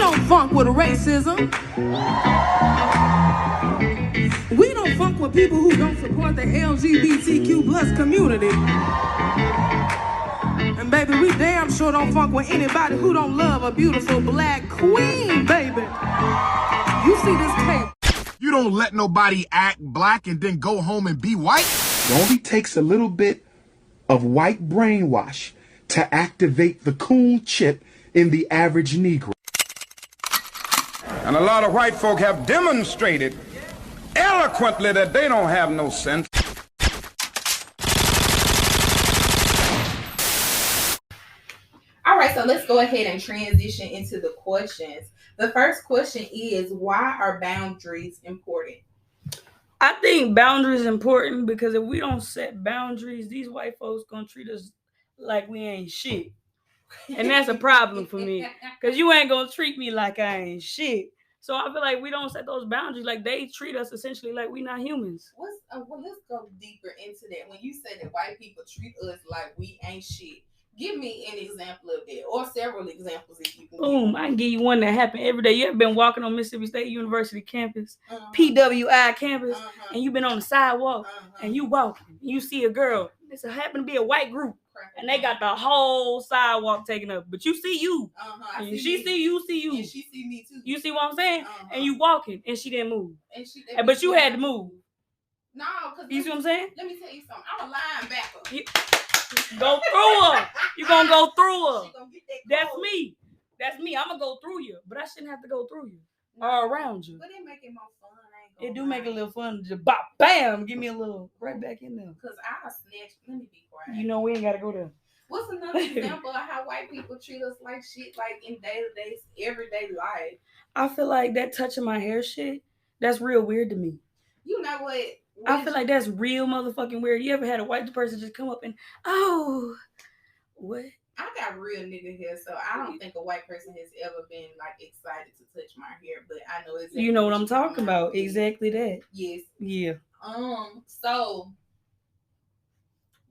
don't funk with racism. We don't funk with people who don't support the LGBTQ plus community. And baby, we damn sure don't funk with anybody who don't love a beautiful black queen, baby. You see this tape. You don't let nobody act black and then go home and be white. It only takes a little bit of white brainwash to activate the coon chip in the average Negro. And a lot of white folk have demonstrated eloquently that they don't have no sense. All right, so let's go ahead and transition into the questions. The first question is, why are boundaries important? I think boundaries important because if we don't set boundaries, these white folks gonna treat us like we ain't shit. And that's a problem for me. Because you ain't gonna treat me like I ain't shit. So I feel like we don't set those boundaries. Like they treat us essentially like we not humans. Well, let's go deeper into that. When you say that white people treat us like we ain't shit, give me an example of that, or several examples if you can. Boom, I can give you one that happen every day. You ever been walking on Mississippi State University campus, PWI campus, and you've been on the sidewalk, and you walking, and you see a girl. It's happen to be a white group, and they got the whole sidewalk taken up. But you see you, and she see you, and she see me too. You see what I'm saying? And you walking, and she didn't move, but you had to move. No, because you see what I'm saying? Let me tell you something. I'm a linebacker. Go through her. You gonna go through her. That's me. That's me. I'm gonna go through you, but I shouldn't have to go through you or around you. But it make it more fun. It do make it a little fun. Just bop, bam, give me a little right back in there. Cause I snatch. Let me be quiet. You know we ain't gotta go there. What's another example of how white people treat us like shit, like in day-to-day, everyday life? I feel like that touching my hair shit, that's real weird to me. You know what? I feel like that's real motherfucking weird. You ever had a white person just come up and, oh, what? I got real nigga hair, so I don't think a white person has ever been like excited to touch my hair, but I know exactly. You know what I'm talking about? Exactly that. Yes. Yeah. So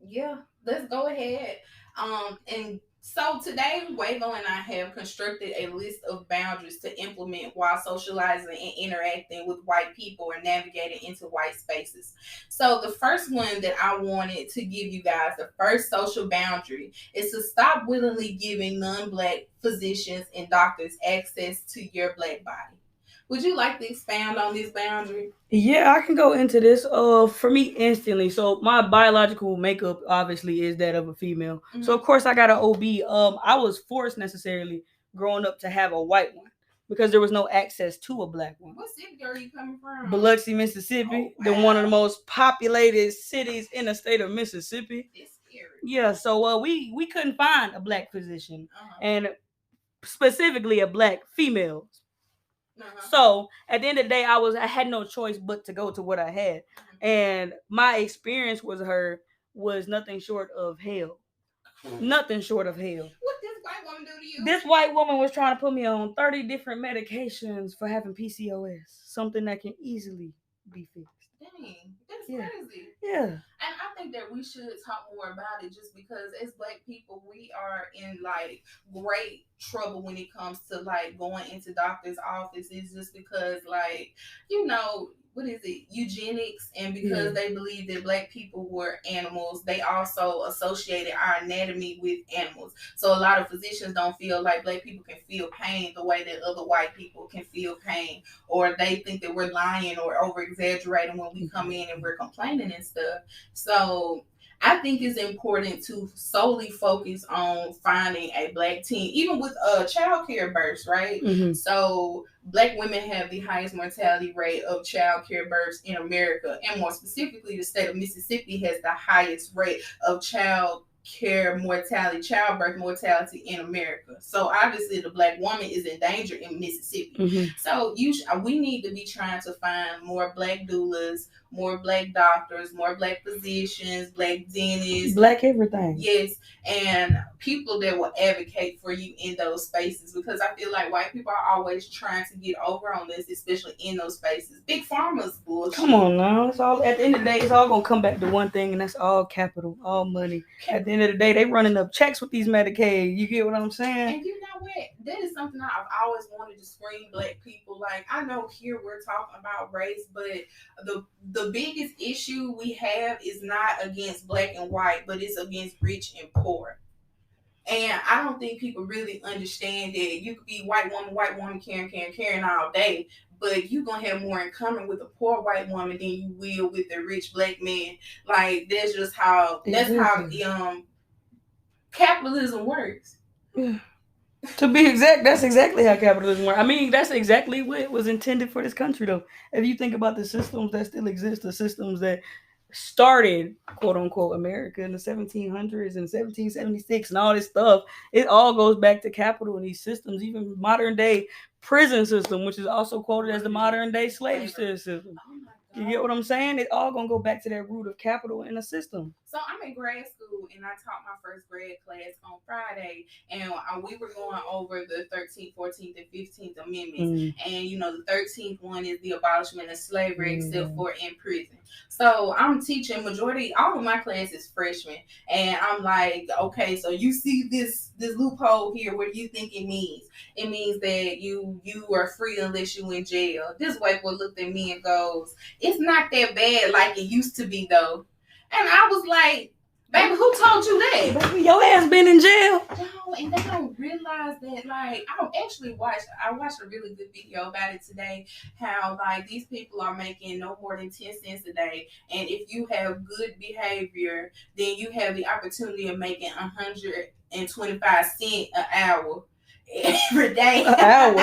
yeah, let's go ahead. And so today, Wavo and I have constructed a list of boundaries to implement while socializing and interacting with white people or navigating into white spaces. So the first one that I wanted to give you guys, the first social boundary, is to stop willingly giving non-black physicians and doctors access to your black body. Would you like to expand on this boundary? Yeah, I can go into this. For me, instantly. So my biological makeup obviously is that of a female. Mm-hmm. So of course I got an OB. I was forced necessarily growing up to have a white one because there was no access to a black one. What city are you coming from? Biloxi, Mississippi. Oh, wow. One of the most populated cities in the state of Mississippi. It's scary. Yeah, so we couldn't find a black physician, and specifically a black female. So at the end of the day, I had no choice but to go to what I had. And my experience with her was nothing short of hell. Nothing short of hell. What did this white woman do to you? This white woman was trying to put me on 30 different medications for having PCOS. Something that can easily be fixed. Dang, that's crazy. Yeah. And I think that we should talk more about it just because as black people, we are in like great trouble when it comes to like going into doctor's offices just because like, you know, what is it, eugenics, and because they believe that black people were animals, they also associated our anatomy with animals. So a lot of physicians don't feel like black people can feel pain the way that other white people can feel pain, or they think that we're lying or over exaggerating when we come in and we're complaining and stuff. So I think it's important to solely focus on finding a black teen, even with child care births, right? Mm-hmm. So black women have the highest mortality rate of child care births in America. And more specifically, the state of Mississippi has the highest rate of child care mortality, childbirth mortality in America. So obviously the black woman is in danger in Mississippi. Mm-hmm. So we need to be trying to find more black doulas, more black doctors, more black physicians, black dentists, black everything. Yes, and people that will advocate for you in those spaces, because I feel like white people are always trying to get over on this, especially in those spaces. Big pharma's bullshit. Come on now, it's all at the end of the day, it's all gonna come back to one thing, and that's all capital, all money. At the end of the day, they running up checks with these Medicaid. You get what I'm saying? And you know what? That is something I've always wanted to scream black people. Like, I know here we're talking about race, but the biggest issue we have is not against black and white, but it's against rich and poor. And I don't think people really understand that you could be white woman, caring all day, but you're going to have more in common with a poor white woman than you will with a rich black man. Like, that's just how, capitalism works. Yeah. To be exact, that's exactly how capitalism works. I mean, that's exactly what was intended for this country, though. If you think about the systems that still exist, the systems that started, quote unquote, America in the 1700s and 1776 and all this stuff, it all goes back to capital and these systems, even modern day prison system, which is also quoted as the modern day slave system. You get what I'm saying? It all gonna go back to that root of capital in the system. So I'm in grad school and I taught my first grad class on Friday, and we were going over the 13th, 14th, and 15th Amendments. And the 13th one is the abolishment of slavery, except for in prison. So I'm teaching all of my class is freshmen, and I'm like, okay, so you see this loophole here. What do you think it means? It means that you are free unless you in jail. This white boy looked at me and goes, it's not that bad like it used to be, though. And I was like, baby, who told you that? Baby, your ass been in jail. No, and they don't realize that, like, I watched a really good video about it today, how, like, these people are making no more than 10 cents a day. And if you have good behavior, then you have the opportunity of making 125 cents an hour. Every day. An hour.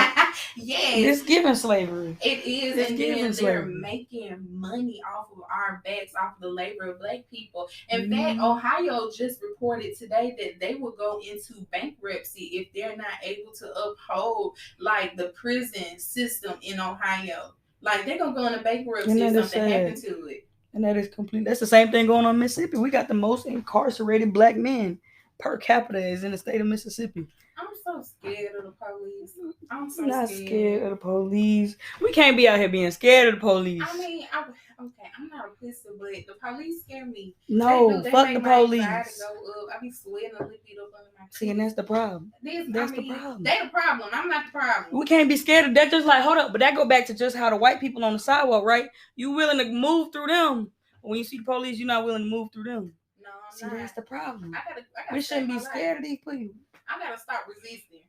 Yes. It's giving slavery. It is. It's and giving then slavery. They're making money off of our backs, off of the labor of black people. In fact, Ohio just reported today that they will go into bankruptcy if they're not able to uphold, like, the prison system in Ohio. Like, they're going to go into bankruptcy if something happens to it. And that is complete. That's the same thing going on in Mississippi. We got the most incarcerated black men per capita is in the state of Mississippi. I'm so scared of the police. I'm not scared of the police. We can't be out here being scared of the police. I mean, I'm not a pussy, but the police scare me. No, fuck the police. I be sweating a little bit up under my feet. See, and that's the problem. That's the problem. They the problem. I'm not the problem. We can't be scared of that. Just like, hold up, but that go back to just how the white people on the sidewalk, right? You willing to move through them. When you see the police, you're not willing to move through them. No, I'm See, not. that's the problem. I gotta we shouldn't be scared of these people. I gotta stop resisting.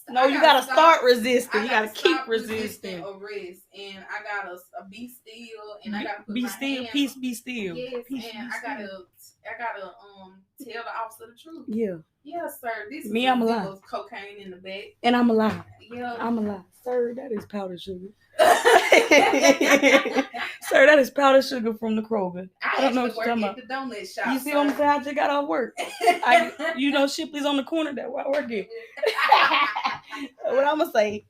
No, you gotta start resisting. You gotta keep resisting. Arrest, and I gotta be still, and I gotta put be my still. hands Peace, be still. Yes, peace, and I gotta tell the officer the truth. Yeah. Yes, sir. This Me, is I'm alive. Cocaine in the back, and I'm alive. Yeah, I'm alive, sir. That is powdered sugar. Sir, that is powdered sugar from the Kroger. I don't know what you're talking about. The donut shop, you see what I'm saying? I just got off work. Shipley's on the corner that where I work at. What I'm gonna say.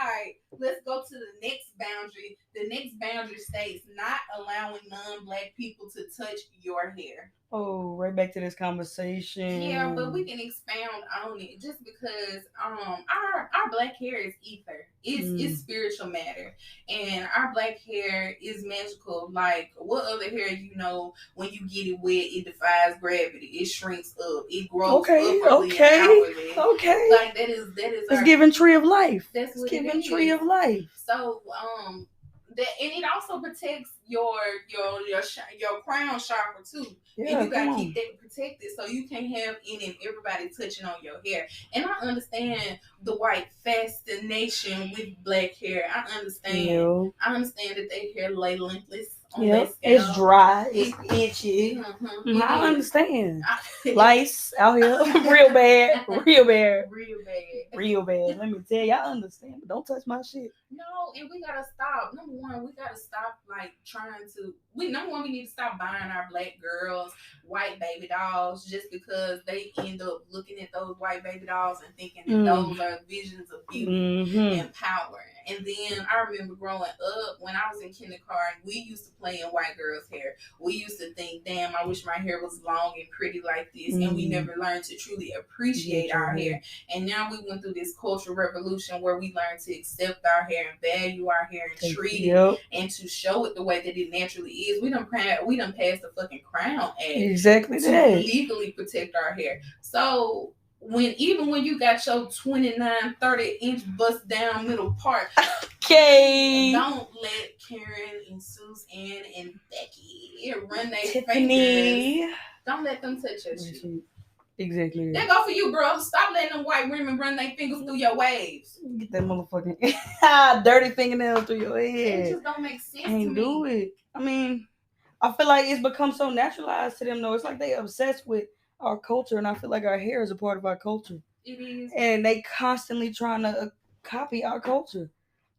All right, let's go to the next boundary. The next boundary states not allowing non-black people to touch your hair. Oh, right back to this conversation. Yeah, but we can expound on it just because our black hair is ether. It's spiritual matter. And our black hair is magical. Like, what other hair when you get it wet, it defies gravity. It shrinks up. It grows upwardly and outwardly. Okay. Like that is it's giving tree of life. That's what it's giving it is. Tree of life. So and it also protects your crown chakra too. Yeah, and you gotta keep that protected so you can't have any and everybody touching on your hair. And I understand the white fascination with black hair. I understand that their hair lay limpless on their scalp. It's dry, it's itchy. I understand. Lice out here. Real bad. Let me tell you, I understand, but don't touch my shit. No, and we gotta stop. Number one, we gotta stop we need to stop buying our black girls white baby dolls just because they end up looking at those white baby dolls and thinking that those are visions of beauty and power. And then I remember growing up when I was in kindergarten, we used to play in white girls' hair. We used to think, damn, I wish my hair was long and pretty like this. And we never learned to truly appreciate our hair. And now we went through this cultural revolution where we learned to accept our hair and value our hair and treat it and to show it the way that it naturally is. We done passed the fucking Crown Act exactly to legally protect our hair. So even when you got your 29, 30-inch bust down middle part, okay, don't let Karen and Susan and Becky run their Tiffany. fingers. Don't let them touch your shit. Exactly. That go for you, girl. Stop letting them white women run their fingers through your waves. Get that motherfucking dirty fingernail through your head. It just don't make sense to me. Do it. I mean, I feel like it's become so naturalized to them, though. It's like they obsessed with our culture, and I feel like our hair is a part of our culture. It is. And they constantly trying to copy our culture.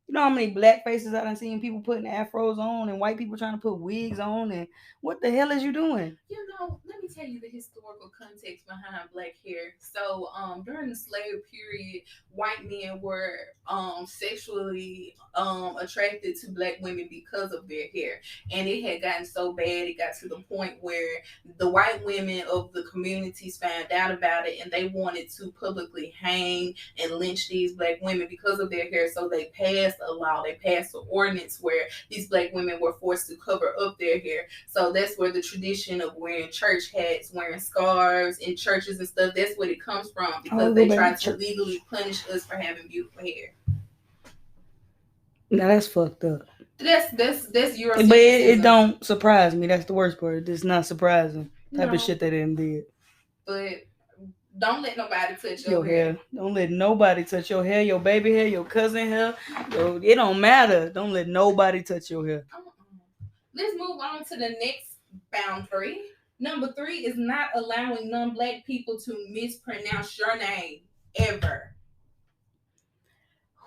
You know how many black faces I done seen people putting afros on and white people trying to put wigs on, and what the hell is you doing? You know, let me tell you the historical context behind black hair. So, during the slave period, white men were sexually attracted to black women because of their hair, and it had gotten so bad it got to the point where the white women of the communities found out about it, and they wanted to publicly hang and lynch these black women because of their hair. So they passed a law, they passed an ordinance where these black women were forced to cover up their hair. So that's where the tradition of wearing church hats, wearing scarves in churches and stuff, that's where it comes from, because they tried to legally punish us for having beautiful hair. Now that's fucked up. That's your. But it don't surprise me. That's the worst part. It's not surprising type of shit they didn't did. But don't let nobody touch your hair. Don't let nobody touch your hair, your baby hair, your cousin hair. It don't matter. Don't let nobody touch your hair. Let's move on to the next boundary. Number 3 is not allowing non-black people to mispronounce your name ever.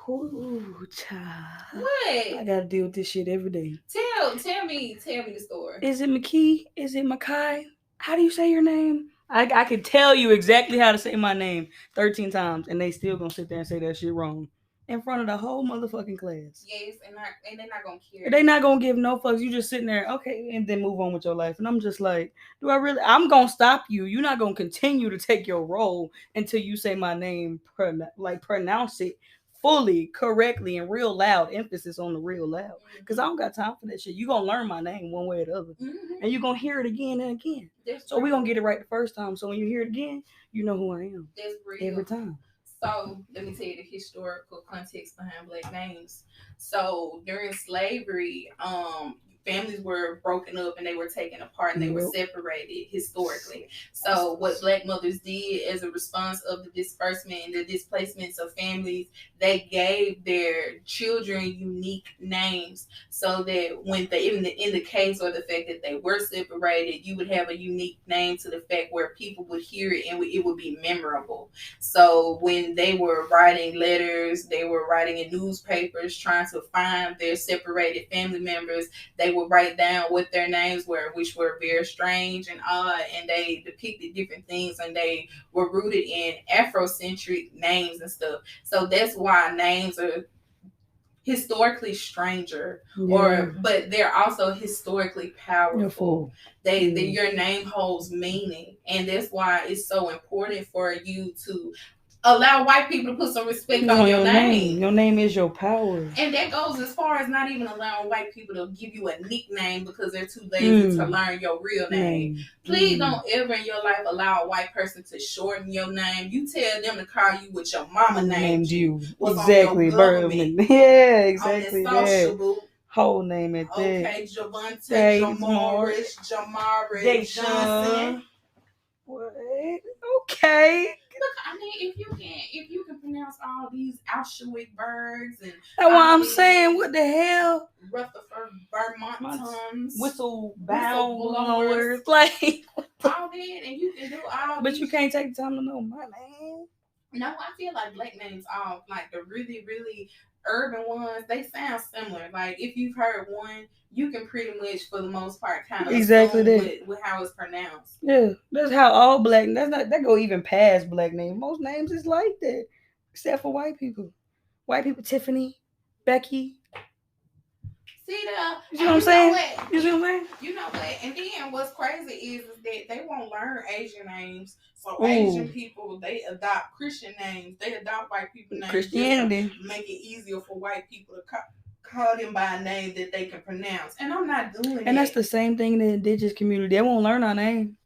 Ooh, child. What? I gotta deal with this shit every day. Tell me the story. Is it McKee? Is it Makai? How do you say your name? I can tell you exactly how to say my name 13 times, and they still gonna sit there and say that shit wrong in front of the whole motherfucking class. Yes, and they're not gonna care. They're not gonna give no fucks. You just sitting there, okay, and then move on with your life. And I'm just like, do I really? I'm gonna stop you. You're not gonna continue to take your role until you say my name, pronounce it fully, correctly, and real loud. Emphasis on the real loud, because I don't got time for that shit. You gonna learn my name one way or the other, and you gonna hear it again and again. So we gonna get it right the first time. So when you hear it again, you know who I am. That's real. Every time. So let me tell you the historical context behind black names. So during slavery, families were broken up and they were taken apart and they were separated historically. So what black mothers did as a response of the disbursement and the displacements of families, they gave their children unique names, so that when in the case or the fact that they were separated, you would have a unique name to the fact where people would hear it and it would be memorable. So when they were writing letters, they were writing in newspapers trying to find their separated family members, they would write down what their names were, which were very strange and odd, and they depicted different things, and they were rooted in Afrocentric names and stuff. So that's why names are historically stranger, but they're also historically powerful. Your name holds meaning, and that's why it's so important for you to allow white people to put some respect on your name. Your name is your power. And that goes as far as not even allowing white people to give you a nickname because they're too lazy to learn your real name. Please don't ever in your life allow a white person to shorten your name. You tell them to call you what your mama named you. Exactly. Yeah, exactly. On that whole name at that. Okay, Javante, Jamaris, Jamari, Johnson. What? Okay. Look, I mean, if you can pronounce all these Auschwitzbergs and that's what I'm saying. What the hell? Rutherford Vermontons, whistle blowers, like all that, and you can do all. But you can't take the time to know my name. No, I feel like black names all like the really, really urban ones. They sound similar. Like if you've heard one, you can pretty much, for the most part, kind of exactly that with how it's pronounced. Yeah, that's how all black. That go even past black names. Most names is like that, except for white people. White people, Tiffany, Becky. See that? You know what I'm saying? You see what I'm saying? You know what? And then what's crazy is that they won't learn Asian names. So Asian people, they adopt Christian names. They adopt white people names. Christianity. Make it easier for white people to call them by a name that they can pronounce. And I'm not doing that. And that's the same thing in the indigenous community. They won't learn our name.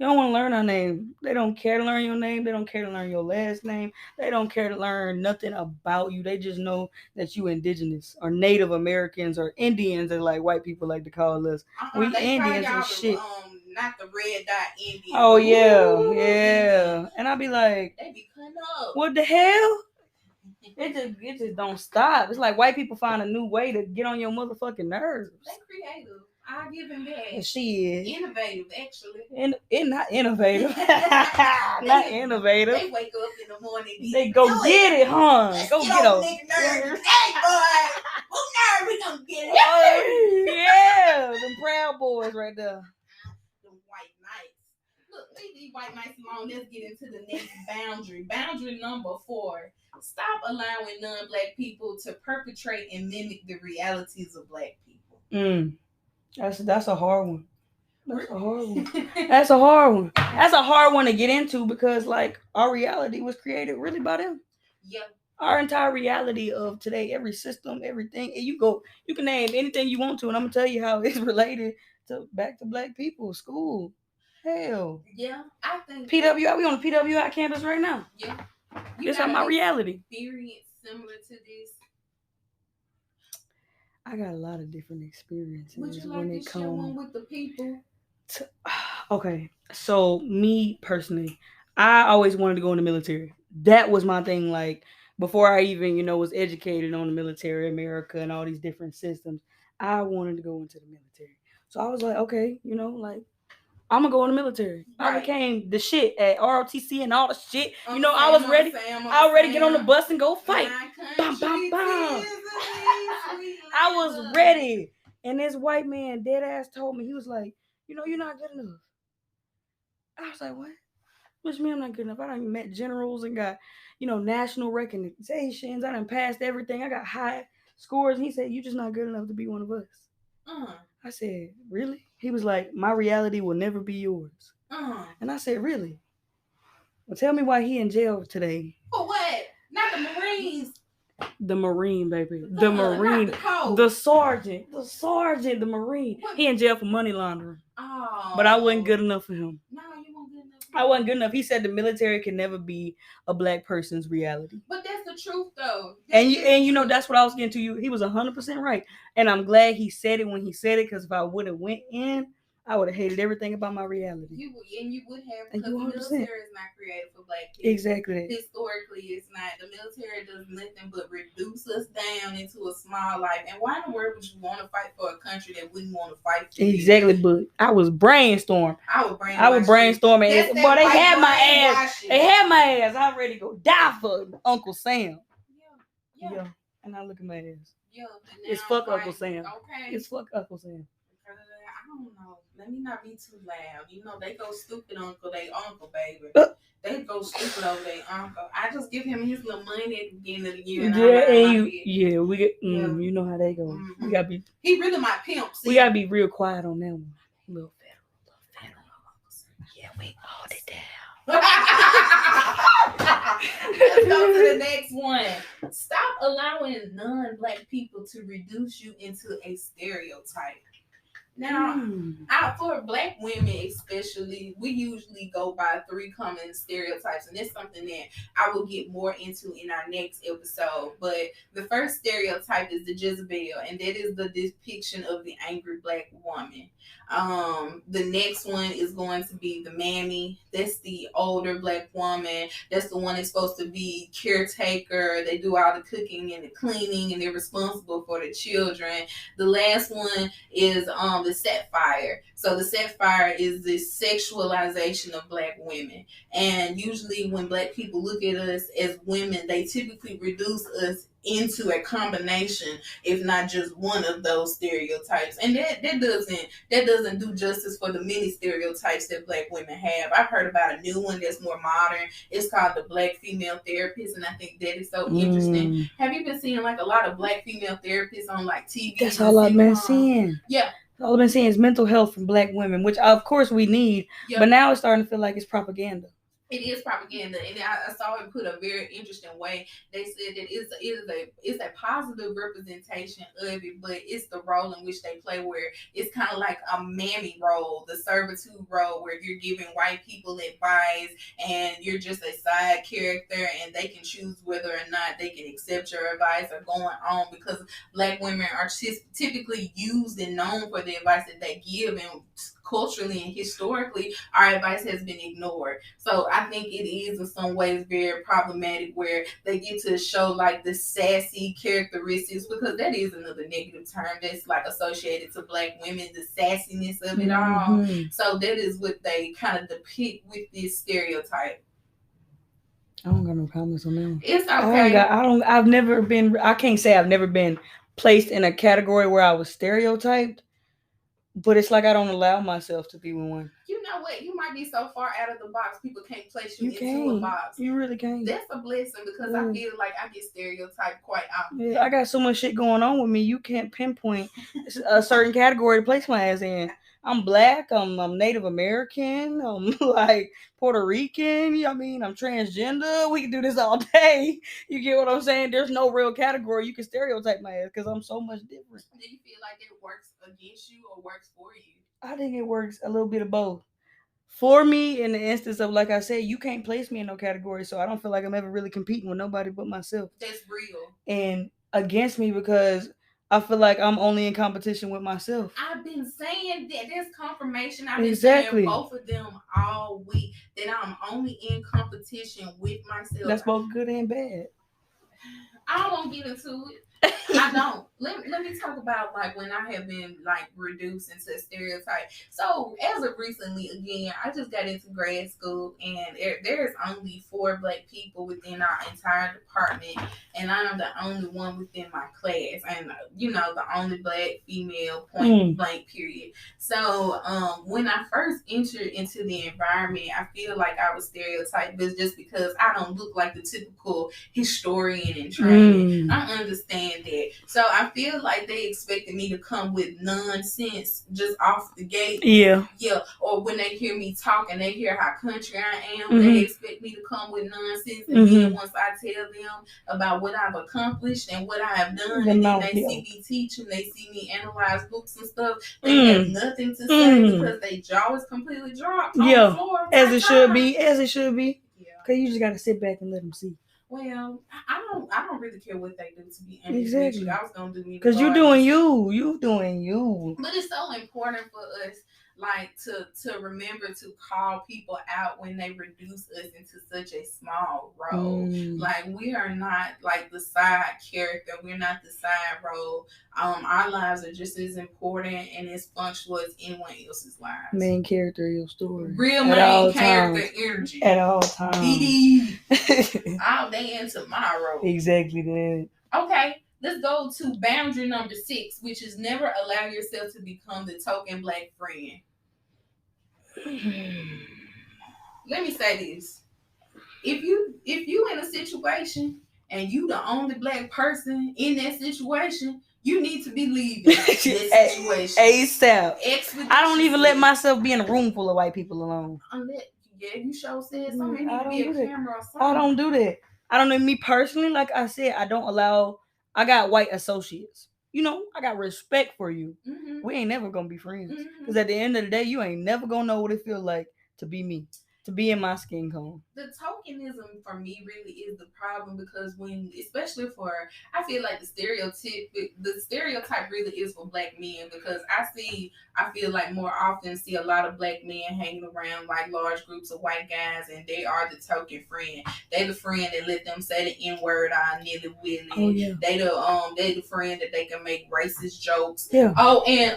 You don't want to learn our name. They don't care to learn your name. They don't care to learn your last name. They don't care to learn nothing about you. They just know that you indigenous or Native Americans or Indians, as like white people like to call us. We Indians and shit. Not the red dot Indians. Oh yeah, yeah. And I be like, they be cutting up. What the hell? It just don't stop. It's like white people find a new way to get on your motherfucking nerves. They creative. I'll give them that. She is innovative, actually. Not innovative. Not innovative. They wake up in the morning. They go get it, huh? Go get them. Hey, boy. Who nerve we gonna get it? Yeah, them Proud Boys right there. Them white knights. Look, leave these white knights alone. Let's get into the next boundary. Boundary number 4. Stop allowing non-black people to perpetrate and mimic the realities of black people. That's a hard one. That's a hard one. That's a hard one. That's a hard one to get into because like our reality was created really by them. Yeah. Our entire reality of today, every system, everything, and you can name anything you want to, and I'm gonna tell you how it's related to back to black people, school. Hell. Yeah, I think PWI, we on the PWI campus right now. Yeah. This is my reality. Experience similar to this. I got a lot of different experiences. Would you like to share one with the people? Okay, so me personally, I always wanted to go in the military. That was my thing. Like before I even, was educated on the military, America, and all these different systems, I wanted to go into the military. So I was like, okay, I'm gonna go in the military. Right. I became the shit at ROTC and all the shit. I was ready. I was ready to get on the bus and go fight. Bam, bam, bam. I was ready. And this white man dead ass told me, he was like, you're not good enough. I was like, what? What you mean I'm not good enough? I done met generals and got, national recognitions. I done passed everything. I got high scores. And he said, you just not good enough to be one of us. I said, really? He was like, my reality will never be yours. And I said, really? Well, tell me why he in jail today. For what? Not the Marines. The Marine, baby. The Marine. The sergeant, the Marine. What? He in jail for money laundering. Oh. But I wasn't good enough for him. No, you weren't good enough. I wasn't good enough. He said the military can never be a black person's reality. But that's the truth, though. That's what I was getting to you. He was 100% right. And I'm glad he said it when he said it, because if I would have went in, I would have hated everything about my reality. You would have, because the military is not created for black people. Exactly. Historically, it's not. The military does nothing but reduce us down into a small life. And why in the world would you want to fight for a country that wouldn't want to fight for you? Exactly, but I was brainstorming. I was brainstorming. Boy, they had my ass. They had my ass. I'm ready to go die for Uncle Sam. Yeah. And I look at my ass. Yeah. It's fuck Uncle Sam. Okay. It's fuck Uncle Sam. I don't know. Let me not be too loud. They go stupid they uncle, baby. They go stupid over their uncle. I just give him his little money at the beginning of the year. We get. You know how they go. Mm-hmm. We gotta be. He really my pimp. See? We gotta be real quiet on that one. Little federal. Yeah, we hold it down. Let's go to the next one. Stop allowing non-black people to reduce you into a stereotype. Now, for black women especially, we usually go by 3 common stereotypes, and it's something that I will get more into in our next episode. But the first stereotype is the Jezebel, and that is the depiction of the angry black woman. The next one is going to be the mammy. That's the older black woman. That's the one that's supposed to be caretaker. They do all the cooking and the cleaning, and they're responsible for the children. The last one is the sapphire. So the sapphire is the sexualization of black women. And usually when black people look at us as women, they typically reduce us into a combination, if not just one of those stereotypes. And that doesn't do justice for the many stereotypes that black women have. I've heard about a new one that's more modern. It's called the black female therapist, and I think that is so interesting. Have you been seeing like a lot of black female therapists on like TV? That's all I've been seeing. Yeah. All I've been seeing is mental health from black women, which of course we need, but now it's starting to feel like it's propaganda. It is propaganda, and I saw it put a very interesting way. They said that it's a positive representation of it, but it's the role in which they play, where it's kind of like a mammy role, the servitude role, where you're giving white people advice, and you're just a side character, and they can choose whether or not they can accept your advice or going on, because black women are typically used and known for the advice that they give, and culturally and historically our advice has been ignored. So I think it is in some ways very problematic, where they get to show like the sassy characteristics, because that is another negative term that's like associated to black women, the sassiness of it all. So that is what they kind of depict with this stereotype. I don't got no comments on that. It's okay. I've never been, I can't say I've never been placed in a category where I was stereotyped, but it's like I don't allow myself to be one. You know what? You might be so far out of the box, people can't place you into a box. You really can't. That's a blessing, because I feel like I get stereotyped quite often. Yeah, I got so much shit going on with me. You can't pinpoint a certain category to place my ass in. I'm black. I'm Native American. I'm like Puerto Rican. You know what I mean? I'm transgender. We can do this all day. You get what I'm saying? There's no real category you can stereotype my ass, because I'm so much different. Do you feel like it works against you or works for you? I think it works a little bit of both. For me, in the instance of, like I said, you can't place me in no category, so I don't feel like I'm ever really competing with nobody but myself. That's real. And against me, because I feel like I'm only in competition with myself. I've been saying that. There's confirmation. I've been saying both of them all week, that I'm only in competition with myself. That's both good and bad. I don't want to get into it. I don't. Let me talk about like when I have been like reduced into a stereotype. So as of recently, again, I just got into grad school, and there's only 4 black people within our entire department, and I'm the only one within my class, and the only black female, point blank, period. So when I first entered into the environment, I feel like I was stereotyped, but just because I don't look like the typical historian in training. I understand that. So I feel like they expected me to come with nonsense just off the gate. Yeah. Or when they hear me talk and they hear how country I am, they expect me to come with nonsense. And then once I tell them about what I've accomplished and what I have done, and then they see me teach and they see me analyze books and stuff, they have nothing to say, because their jaw is completely dropped on the floor. As it should be. Yeah. Because you just got to sit back and let them see. Well, I don't really care what they do, to be honest with you. I was gonna do me, because you're doing you. You doing you. But it's so important for us, like, to remember to call people out when they reduce us into such a small role. Like, we are not like the side character. We're not the side role. Our lives are just as important and as functional as anyone else's lives. Main character of your story. Real main character energy. At all times. All day and tomorrow. Exactly that. Okay. Let's go to boundary number 6, which is never allow yourself to become the token black friend. Let me say this. If you in a situation and you the only black person in that situation, you need to be leaving that situation. ASAP. I don't even let myself be in a room full of white people alone. You sure said something. Need to be a camera or something. I don't do that. I don't know, me personally, like I said, I don't allow. I got white associates. I got respect for you. We ain't never gonna be friends. Because at the end of the day, you ain't never gonna know what it feels like to be me, to be in my skin tone. The tokenism for me really is the problem, because especially I feel like the stereotype really is for black men, because I feel like more often see a lot of black men hanging around like large groups of white guys, and they are the token friend. They the friend that let them say the N-word on nilly willy. Oh, yeah. They the friend that they can make racist jokes. Yeah. Oh, and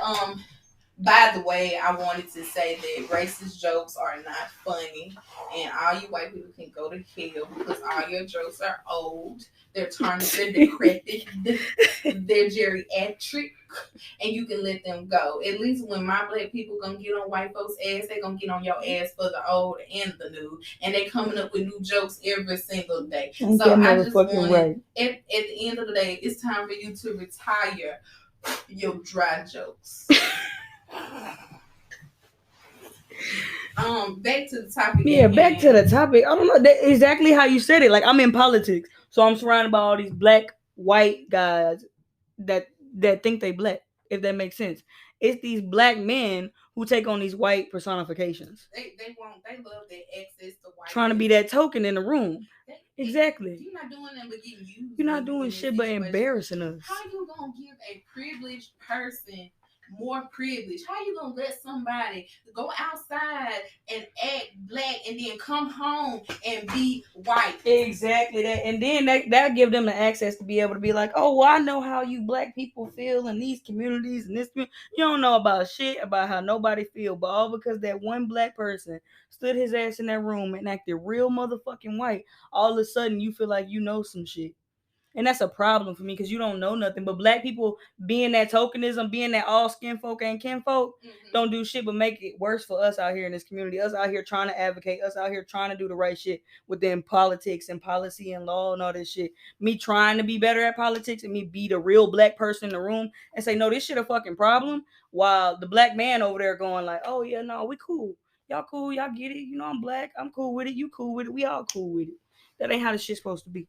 by the way, I wanted to say that racist jokes are not funny, and all you white people can go to hell, because all your jokes are old, they're tarnished, they're decrepit, they're geriatric, and you can let them go. At least when my black people gonna get on white folks' ass, they gonna get on your ass for the old and the new, and they coming up with new jokes every single day. So I just wanted, at the end of the day, it's time for you to retire your dry jokes. Back to the topic. Yeah, back to the topic. I don't know exactly how you said it. Like, I'm in politics, so I'm surrounded by all these black, white guys that think they black. If that makes sense, it's these black men who take on these white personifications. They love their access to white. Trying to be that token in the room. Exactly. You're not doing nothing but getting used. You're not doing shit but embarrassing us. How you gonna give a privileged person more privilege? How you gonna let somebody go outside and act black and then come home and be white? Exactly that. And then that give them the access to be able to be like, oh, well, I know how you black people feel in these communities and this. You don't know about shit about how nobody feel, but all because that one black person stood his ass in that room and acted real motherfucking white, all of a sudden you feel like you know some shit. And that's a problem for me because you don't know nothing. But black people being that tokenism, being that all skin folk ain't kinfolk, don't do shit but make it worse for us out here in this community. Us out here trying to advocate, us out here trying to do the right shit within politics and policy and law and all this shit. Me trying to be better at politics and me be the real black person in the room and say, no, this shit a fucking problem. While the black man over there going like, oh yeah, no, we cool. Y'all cool, y'all get it. You know I'm black. I'm cool with it. You cool with it. We all cool with it. That ain't how the shit's supposed to be.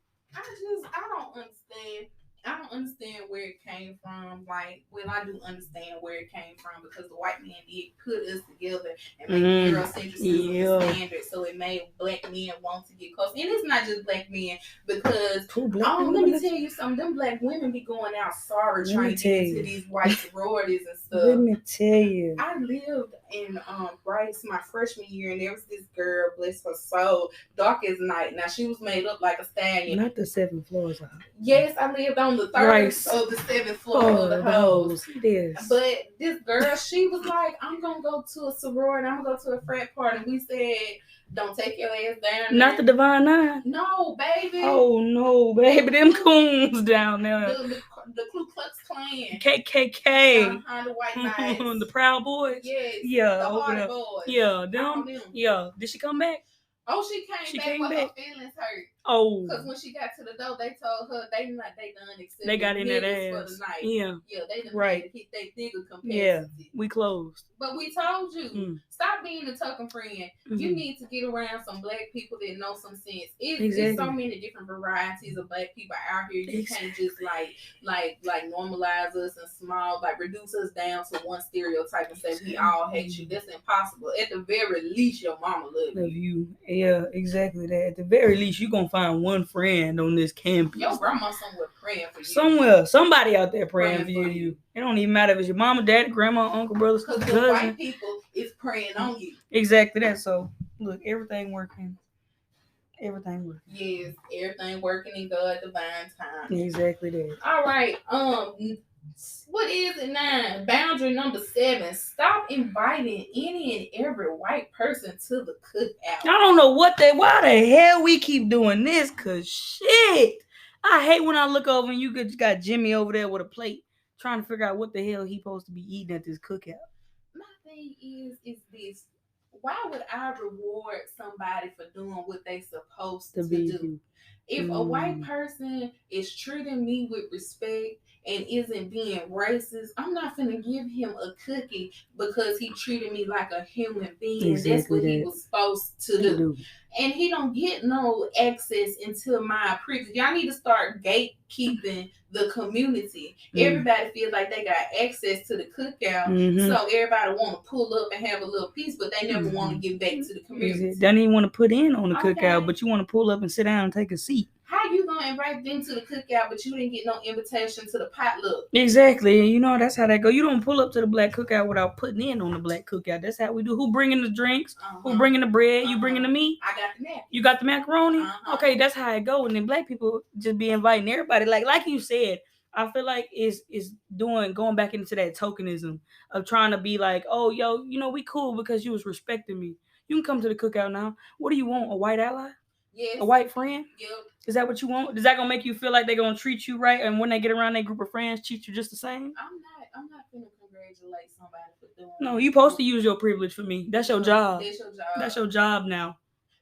I don't understand where it came from. Like, well, I do understand where it came from because the white man did put us together and make Eurocentrism the standard. So it made black men want to get close. And it's not just black men because, let me tell you something. Them black women be going out sorry trying to get into these white sororities and stuff. Let me tell you. I lived in Bryce my freshman year, and there was this girl, bless her soul, dark as night. Now, she was made up like a stallion. Not the 7th floors. Yes, I lived on the 3rd of the 7th floor of the house. But this girl, she was like, I'm going to go to a sorority. I'm going to go to a frat party. We said, don't take your ass down. Not the Divine Nine? No, baby. Oh, no, baby. Them coons down there. The Ku Klux Klan. KKK. The White Knights. The Proud Boys. Yes. Yeah. The Hardy Boys. Yeah. Them. Yeah. Did she come back? Oh, she came back with her feelings hurt. Oh. Because when she got to the door, they told her they done accepted. They got in that ass. For the night. Yeah. Yeah, they done right. hit their nigga capacity. Yeah, we closed. But we told you, stop being a token friend. Mm-hmm. You need to get around some black people that know some sense. It's so many different varieties of black people out here. You can't just like normalize us and small, like reduce us down to one stereotype and say we all hate you. That's impossible. At the very least, your mama love you. Yeah, exactly that. At the very least, you're gonna find one friend on this campus. Your grandma somewhere praying for you. Somewhere, somebody out there praying for you. It don't even matter if it's your mama, daddy, grandma, uncle, brother, because cousin. the white people is praying on you. Exactly that. So look, everything working. Everything working. Yes, everything working in God's divine time. Exactly that. All right. What is it now? Boundary number 7. Stop inviting any and every white person to the cookout. I don't know why the hell we keep doing this, cause shit. I hate when I look over and you got Jimmy over there with a plate trying to figure out what the hell he supposed to be eating at this cookout. My thing is this. Why would I reward somebody for doing what they supposed to do? If a white person is treating me with respect and isn't being racist, I'm not finna give him a cookie because he treated me like a human being. Exactly. That's what he was supposed to do. And he don't get no access into my privilege. Y'all need to start gatekeeping the community. Everybody feels like they got access to the cookout, so everybody want to pull up and have a little piece, but they never want to give back to the community. They don't even want to put in on the cookout, but you want to pull up and sit down and take a seat. How you gonna invite them to the cookout, but you didn't get no invitation to the potluck? Exactly. You know, that's how that go. You don't pull up to the black cookout without putting in on the black cookout. That's how we do. Who bringing the drinks? Who bringing the bread? You bringing the meat? I got the mac. You got the macaroni? Okay, that's how it go. And then black people just be inviting everybody. Like you said, I feel like it's going back into that tokenism of trying to be like, oh, yo, you know, we cool because you was respecting me. You can come to the cookout now. What do you want? A white ally? Yes. A white friend? Yep. Is that what you want? Is that gonna make you feel like they're gonna treat you right, and when they get around their group of friends, treat you just the same? I'm not gonna congratulate somebody for doing. No, you supposed to use your privilege for me. That's your job. That's your job. That's your job now.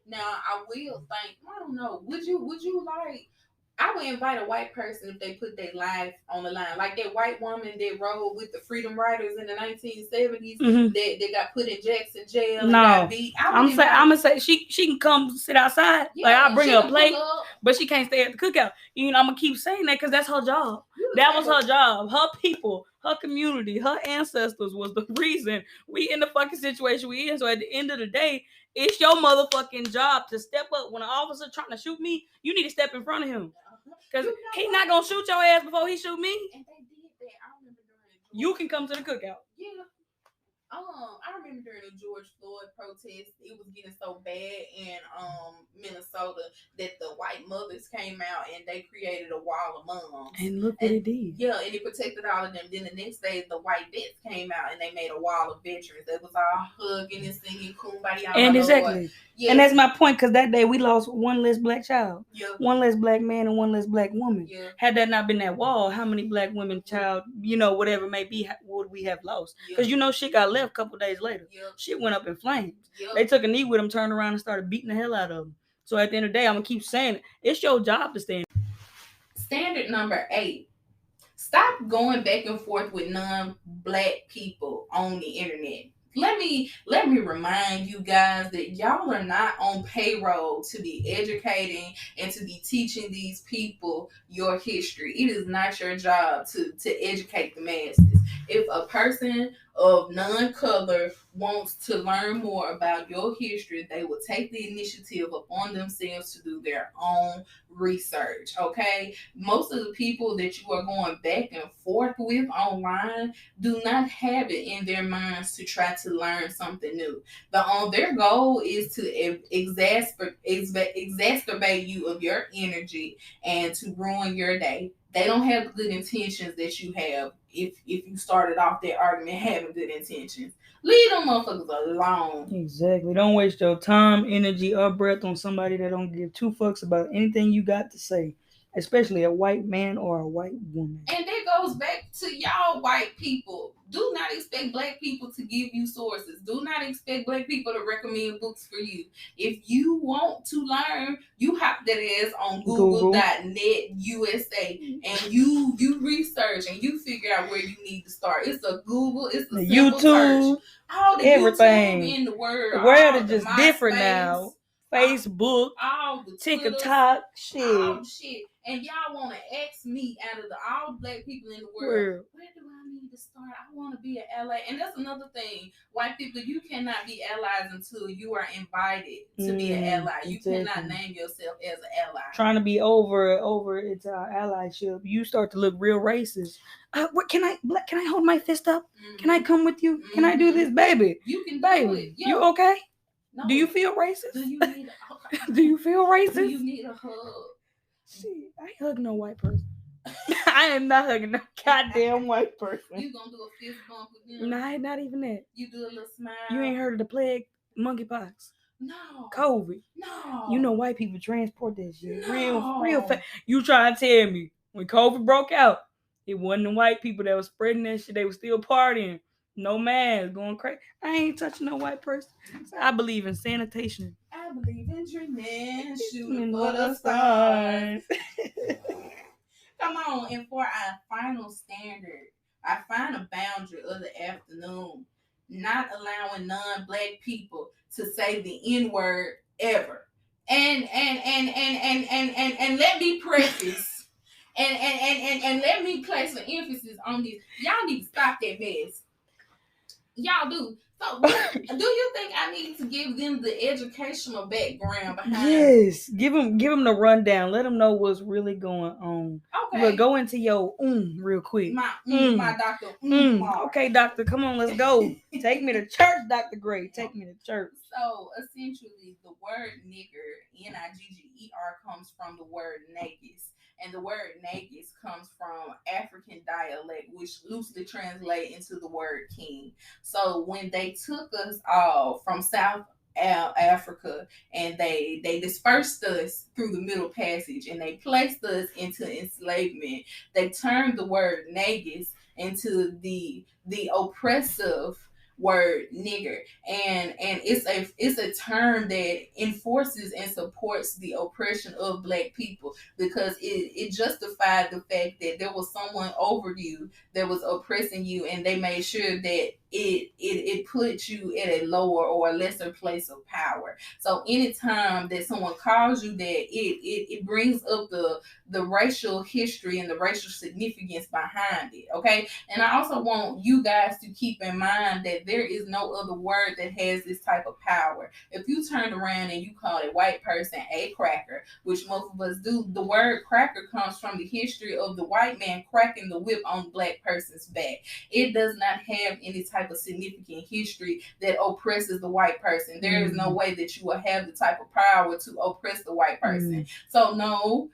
Now I will think. I don't know. Would you like I would invite a white person if they put their life on the line. Like that white woman that rode with the Freedom Riders in the 1970s that got put in Jackson jail and got beat. I'm gonna say she can come sit outside. Yeah, like I'll bring her a plate, but she can't stay at the cookout. You know, I'm gonna keep saying that because that's her job. That was her job. Her people, her community, her ancestors was the reason we in the fucking situation we in. So at the end of the day, it's your motherfucking job to step up. When an officer trying to shoot me, you need to step in front of him. Because he's not going to shoot your ass before he shoot me. And they did that. I remember during the You can come to the cookout. Yeah. I remember during the George Floyd protest, it was getting so bad in Minnesota that the white mothers came out and they created a wall of moms. And look what it did. Yeah, and it protected all of them. Then the next day, the white vets came out and they made a wall of veterans. That was all hugging and singing Kumbaya. And exactly. Yes. And that's my point, because that day we lost one less black child, one less black man, and one less black woman. Yeah. Had that not been that wall, how many black women, child, you know, whatever it may be, would we have lost? Because you know, shit got left a couple days later. Shit went up in flames. They took a knee with him, turned around and started beating the hell out of him. So at the end of the day, I'm gonna keep saying it. It's your job to stand. Standard number 8. Stop going back and forth with non-black people on the internet. Let me remind you guys that y'all are not on payroll to be educating and to be teaching these people your history. It is not your job to educate the masses. If a person of non-color wants to learn more about your history, they will take the initiative upon themselves to do their own research, okay? Most of the people that you are going back and forth with online do not have it in their minds to try to learn something new. Their goal is to exacerbate you of your energy and to ruin your day. They don't have the good intentions that you have. If you started off that argument having good intentions, leave them motherfuckers alone. Exactly. Don't waste your time, energy, or breath on somebody that don't give two fucks about anything you got to say, especially a white man or a white woman. And that goes back to y'all white people. Do not expect black people to give you sources. Do not expect black people to recommend books for you. If you want to learn, you hop that ass on Google.net USA and you research and you figure out where you need to start. It's a Google, it's a YouTube, search. All the everything YouTube in the world. The world is just different now. Facebook, all the TikTok, shit. All shit. And y'all want to ask me out of all the black people in the world, where do I need to start? I want to be an ally. And that's another thing. White people, you cannot be allies until you are invited to be an ally. You cannot name yourself as an ally. Trying to be over it's our allyship. You start to look real racist. What can I hold my fist up? Mm-hmm. Can I come with you? Mm-hmm. Can I do this, baby? You can do it. Yeah. You okay? No. Do you feel racist? Do you need Do you feel racist? Do you need a hug? Shit, I ain't hugging no white person. I am not hugging no goddamn white person. You gonna do a fist bump with them? Nah, not even that. You do a little smile. You ain't heard of the plague, monkeypox? No. COVID? No. You know white people transport that shit real fast. You trying to tell me when COVID broke out, it wasn't the white people that was spreading that shit. They were still partying. No mask, going crazy. I ain't touching no white person. I believe in sanitation. I believe in dreaming, shooting for the stars. Come on, and for our final standard, our final boundary of the afternoon, not allowing non-black people to say the N-word ever. And let me preface and let me place an emphasis on this. Y'all need to stop that mess. Y'all do. So, do you think I need to give them the educational background behind? Yes, give them the rundown. Let them know what's really going on. Okay. But go into your real quick. My doctor. Okay, doctor, come on, let's go. Take me to church, Dr. Gray. Take me to church. So essentially, the word nigger, Nigger, comes from the word nagus. And the word nagus comes from African dialect, which loosely translates into the word king. So when they took us all from South Africa and they dispersed us through the Middle Passage and they placed us into enslavement, they turned the word nagus into the oppressive word nigger, and it's a term that enforces and supports the oppression of Black people, because it justified the fact that there was someone over you that was oppressing you, and they made sure that it put you at a lower or a lesser place of power. So anytime that someone calls you that, it brings up the racial history and the racial significance behind it. Okay. And I also want you guys to keep in mind that there is no other word that has this type of power. If you turn around and you call a white person a cracker, which most of us do, the word cracker comes from the history of the white man cracking the whip on the Black person's back. It does not have any type of significant history that oppresses the white person. There is no way that you will have the type of power to oppress the white person. So no,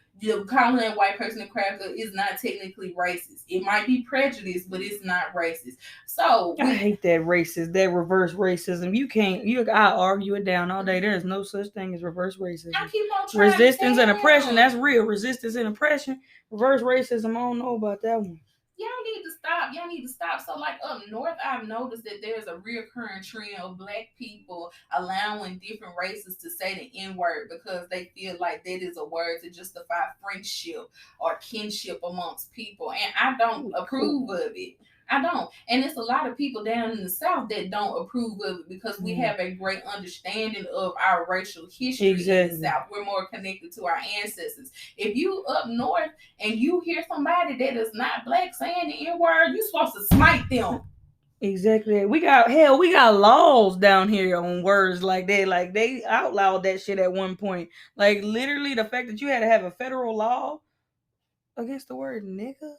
calling a white person a cracker is not technically racist. It might be prejudice, but it's not racist. So I hate that racist, that reverse racism. I'll argue it down all day. There is no such thing as reverse racism. I keep on trying Resistance to and oppression, that's real. Resistance and oppression. Reverse racism, I don't know about that one. Y'all need to stop. So like up north, I've noticed that there's a reoccurring trend of Black people allowing different races to say the N-word because they feel like that is a word to justify friendship or kinship amongst people. And I don't approve of it. I don't. And it's a lot of people down in the South that don't approve of it because we have a great understanding of our racial history in the South. We're more connected to our ancestors. If you up north and you hear somebody that is not Black saying the N-word, you're supposed to smite them. Exactly. We got laws down here on words like that. Like they outlawed that shit at one point. Like literally the fact that you had to have a federal law against the word nigga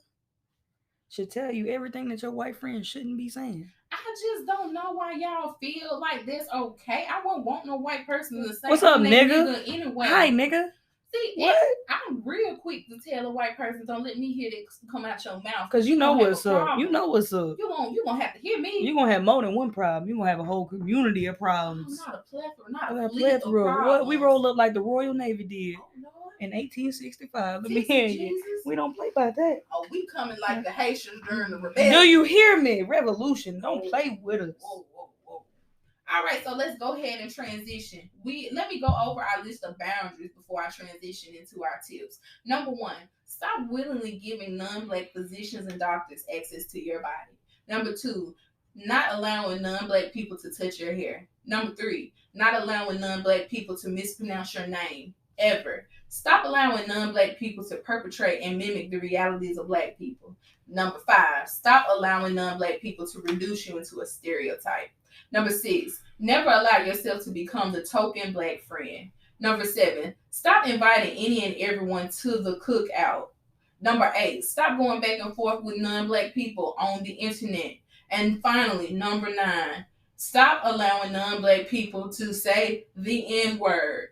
should tell you everything that your white friend shouldn't be saying. I just don't know why y'all feel like that's okay. I won't want no white person to say, "What's up, nigga?" Anyway. Hi, nigga. See, what? I'm real quick to tell a white person, don't let me hear that come out your mouth. Because you know what's up. You know what's up. You gonna have to hear me. You're gonna have more than one problem. You're gonna have a whole community of problems. Not a plethora, not a plethora. What we roll up like the Royal Navy did in 1865. Let me hear you. We don't play by that. Oh, we coming like the Haitians during the rebellion. Do you hear me? Revolution. Don't play with us. Whoa. All right, so let's go ahead and transition. Let me go over our list of boundaries before I transition into our tips. Number 1, stop willingly giving non-Black physicians and doctors access to your body. Number 2, not allowing non-Black people to touch your hair. Number 3, not allowing non-Black people to mispronounce your name ever. Stop allowing non-Black people to perpetrate and mimic the realities of Black people. Number 5, stop allowing non-Black people to reduce you into a stereotype. Number 6, never allow yourself to become the token Black friend. Number 7, stop inviting any and everyone to the cookout. Number 8, stop going back and forth with non-Black people on the internet. And finally, number 9, stop allowing non-Black people to say the N-word.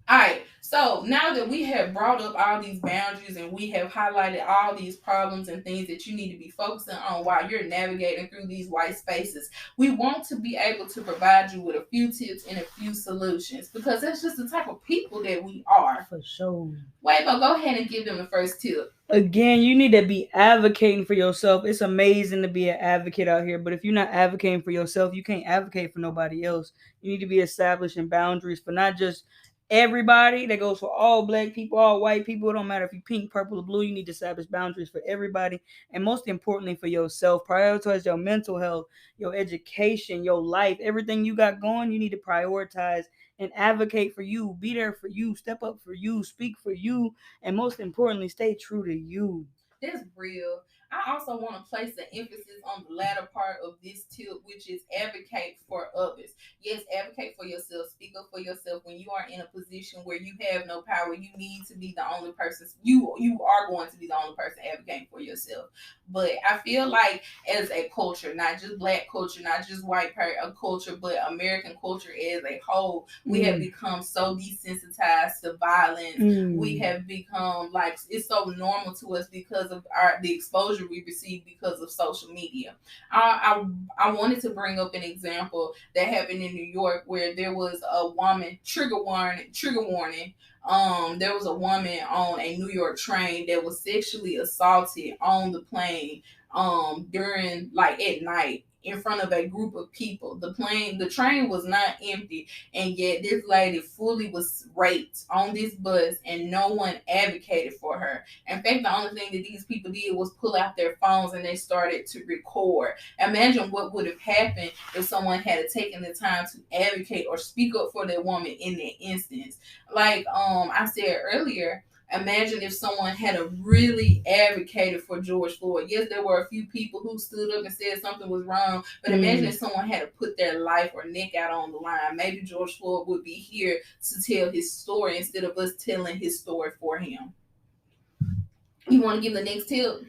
All right, so now that we have brought up all these boundaries and we have highlighted all these problems and things that you need to be focusing on while you're navigating through these white spaces, we want to be able to provide you with a few tips and a few solutions because that's just the type of people that we are. For sure. Wavo, go ahead and give them the first tip. Again, you need to be advocating for yourself. It's amazing to be an advocate out here, but if you're not advocating for yourself, you can't advocate for nobody else. You need to be establishing boundaries for not just everybody. That goes for all Black people, all white people. It don't matter if you're pink, purple, or blue. You need to establish boundaries for everybody. And most importantly, for yourself. Prioritize your mental health, your education, your life. Everything you got going, you need to prioritize and advocate for you. Be there for you. Step up for you. Speak for you. And most importantly, stay true to you. That's real. I also want to place the emphasis on the latter part of this tip, which is advocate for others. Yes, advocate for yourself. Speak up for yourself. When you are in a position where you have no power, you need to be the only person. You are going to be the only person advocating for yourself. But I feel like as a culture, not just Black culture, not just white culture, but American culture as a whole, we have become so desensitized to violence. We have become like, it's so normal to us because of the exposure we receive because of social media. I wanted to bring up an example that happened in New York where there was a woman, trigger warning. There was a woman on a New York train that was sexually assaulted on the plane during, like, at night. in front of a group of people. The train was not empty, and yet this lady fully was raped on this bus, and no one advocated for her. In fact, the only thing that these people did was pull out their phones and they started to record. Imagine what would have happened if someone had taken the time to advocate or speak up for that woman in that instance. Like I said earlier, imagine if someone had really advocated for George Floyd. Yes, there were a few people who stood up and said something was wrong, but imagine if someone had to put their life or neck out on the line. Maybe George Floyd would be here to tell his story instead of us telling his story for him. You want to give the next tip?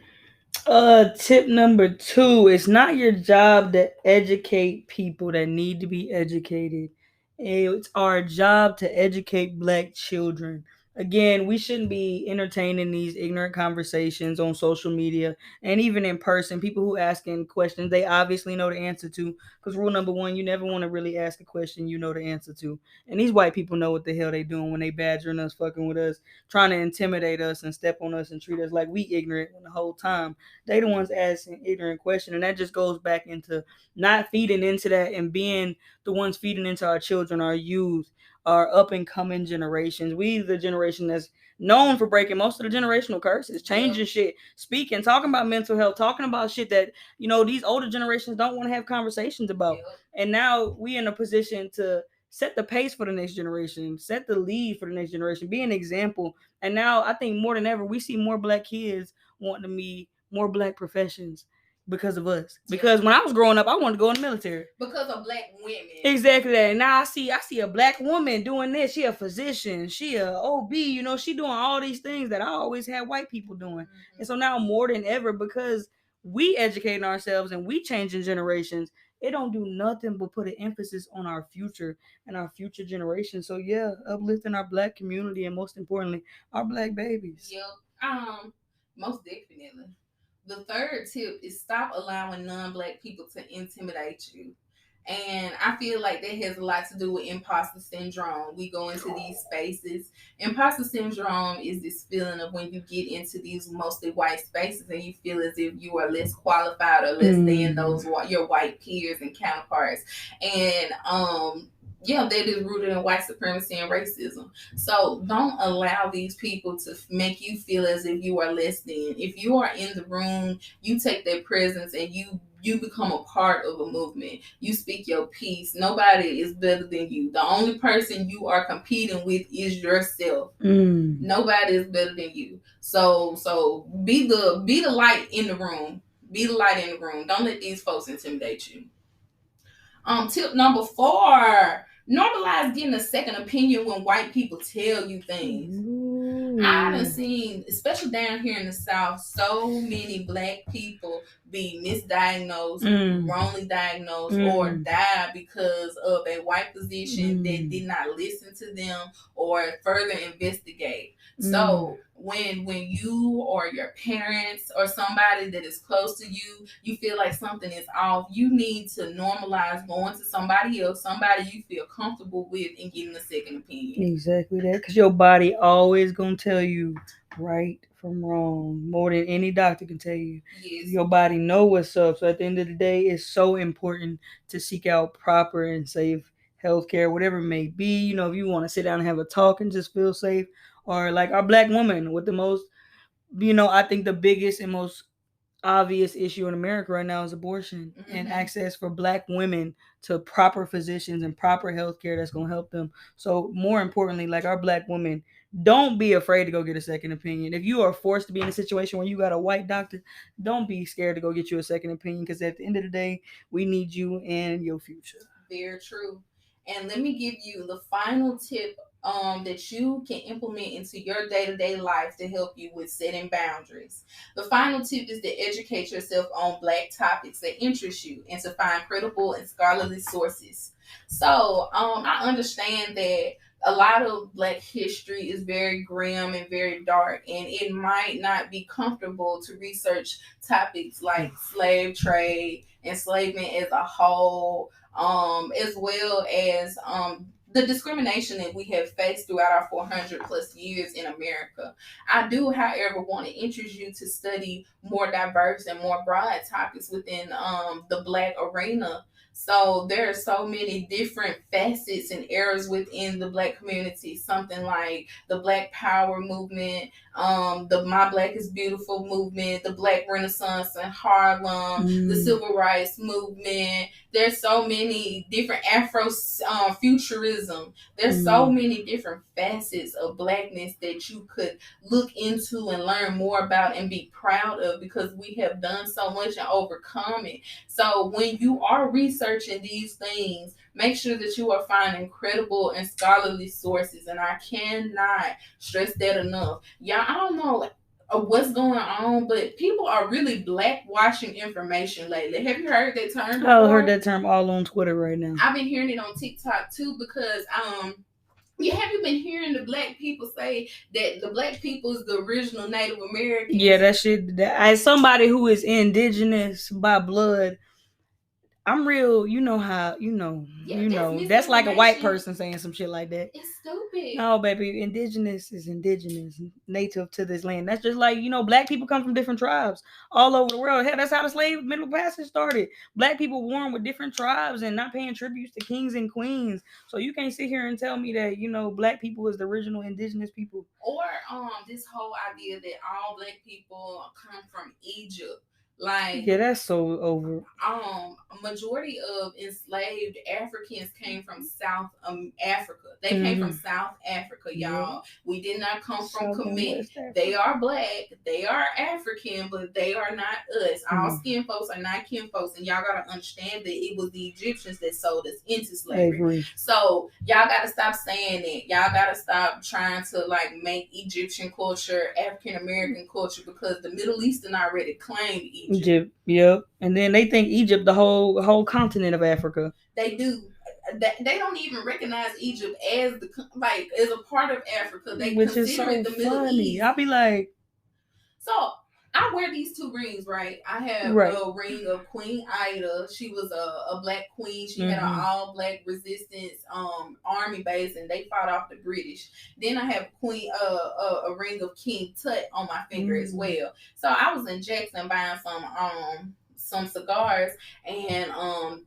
Tip number 2, it's not your job to educate people that need to be educated. It's our job to educate Black children. Again, we shouldn't be entertaining these ignorant conversations on social media and even in person. People who asking questions they obviously know the answer to. Because rule number 1, you never want to really ask a question you know the answer to. And these white people know what the hell they doing when they badgering us, fucking with us, trying to intimidate us and step on us and treat us like we ignorant when the whole time they the ones asking ignorant questions. And that just goes back into not feeding into that and being the ones feeding into our children, our youth, our up and coming generations. We the generation that's known for breaking most of the generational curses, changing shit, speaking, talking about mental health, talking about shit that these older generations don't want to have conversations about. And now we in a position to set the pace for the next generation, set the lead for the next generation, be an example. And now I think more than ever we see more Black kids wanting to be more Black professions because of us. Because when I was growing up, I wanted to go in the military. Because of Black women. Exactly that. And now I see a Black woman doing this. She a physician. She a OB. She doing all these things that I always had white people doing. Mm-hmm. And so now more than ever, because we educating ourselves and we changing generations, it don't do nothing but put an emphasis on our future and our future generations. So yeah, uplifting our Black community and most importantly, our Black babies. Yep. Most definitely. The third tip is stop allowing non-Black people to intimidate you. And I feel like that has a lot to do with imposter syndrome. We go into these spaces. Imposter syndrome is this feeling of when you get into these mostly white spaces and you feel as if you are less qualified or less than those your white peers and counterparts. And that is rooted in white supremacy and racism. So don't allow these people to make you feel as if you are less than. If you are in the room, you take their presence and you become a part of a movement. You speak your piece. Nobody is better than you. The only person you are competing with is yourself. Nobody is better than you. So be the light in the room. Be the light in the room. Don't let these folks intimidate you. Tip number 4. Normalize getting a second opinion when white people tell you things. I done seen, especially down here in the South, so many Black people be misdiagnosed, wrongly diagnosed, or die because of a white physician that did not listen to them or further investigate. So when you or your parents or somebody that is close to you, you feel like something is off, you need to normalize going to somebody else, somebody you feel comfortable with, and getting a second opinion. Exactly that, because your body always gonna tell you right from wrong more than any doctor can tell you. Yes. Your body know what's up. So at the end of the day, it's so important to seek out proper and safe healthcare, whatever it may be. If you want to sit down and have a talk and just feel safe, or like our Black woman with the most, I think the biggest and most obvious issue in America right now is abortion and access for Black women to proper physicians and proper health care that's going to help them. So more importantly, like our Black women, don't be afraid to go get a second opinion. If you are forced to be in a situation where you got a white doctor, don't be scared to go get you a second opinion, because at the end of the day, we need you and your future. Very true. And let me give you the final tip that you can implement into your day-to-day life to help you with setting boundaries. The final tip is to educate yourself on Black topics that interest you and to find credible and scholarly sources. So I understand that a lot of Black history is very grim and very dark, and it might not be comfortable to research topics like slave trade, enslavement as a whole, as well as the discrimination that we have faced throughout our 400 plus years in America. I do, however, want to interest you to study more diverse and more broad topics within the Black arena. So there are so many different facets and eras within the Black community. Something like the Black Power movement, the My Black is Beautiful movement, the Black Renaissance in Harlem, the Civil Rights movement. There's so many different Afro futurism. There's so many different facets of Blackness that you could look into and learn more about and be proud of, because we have done so much and overcome it. So when you are researching these things, make sure that you are finding credible and scholarly sources. And I cannot stress that enough. Y'all, I don't know what's going on, but people are really blackwashing information lately. Have you heard that term before? I heard that term all on Twitter right now. I've been hearing it on TikTok too, because have you been hearing the Black people say that the Black people is the original Native Americans? Yeah, that shit. As somebody who is indigenous by blood, I'm real. You know how that's like a white person saying some shit like that. It's stupid. No, baby, indigenous is indigenous, native to this land. That's just like, Black people come from different tribes all over the world. Hell, that's how the slave middle passage started. Black people born with different tribes and not paying tributes to kings and queens. So you can't sit here and tell me that Black people is the original indigenous people. Or this whole idea that all Black people come from Egypt. Like, yeah, that's so over. A majority of enslaved Africans came from South Africa. They came from South Africa, y'all. We did not come from Kemet. They are Black, they are African, but they are not us. All skin folks are not kin folks, and y'all gotta understand that it was the Egyptians that sold us into slavery. So y'all gotta stop saying that. Y'all gotta stop trying to make Egyptian culture African American culture, because the Middle Eastern already claimed Egypt. Yep. And then they think Egypt the whole continent of Africa. They do. They don't even recognize Egypt as as a part of Africa. They consider it the Middle East. I'll be like, so I wear these two rings, right? I have a ring of Queen Ida. She was a Black queen. She had an all Black resistance army base, and they fought off the British. Then I have a ring of King Tut on my finger as well. So I was in Jackson buying some cigars, and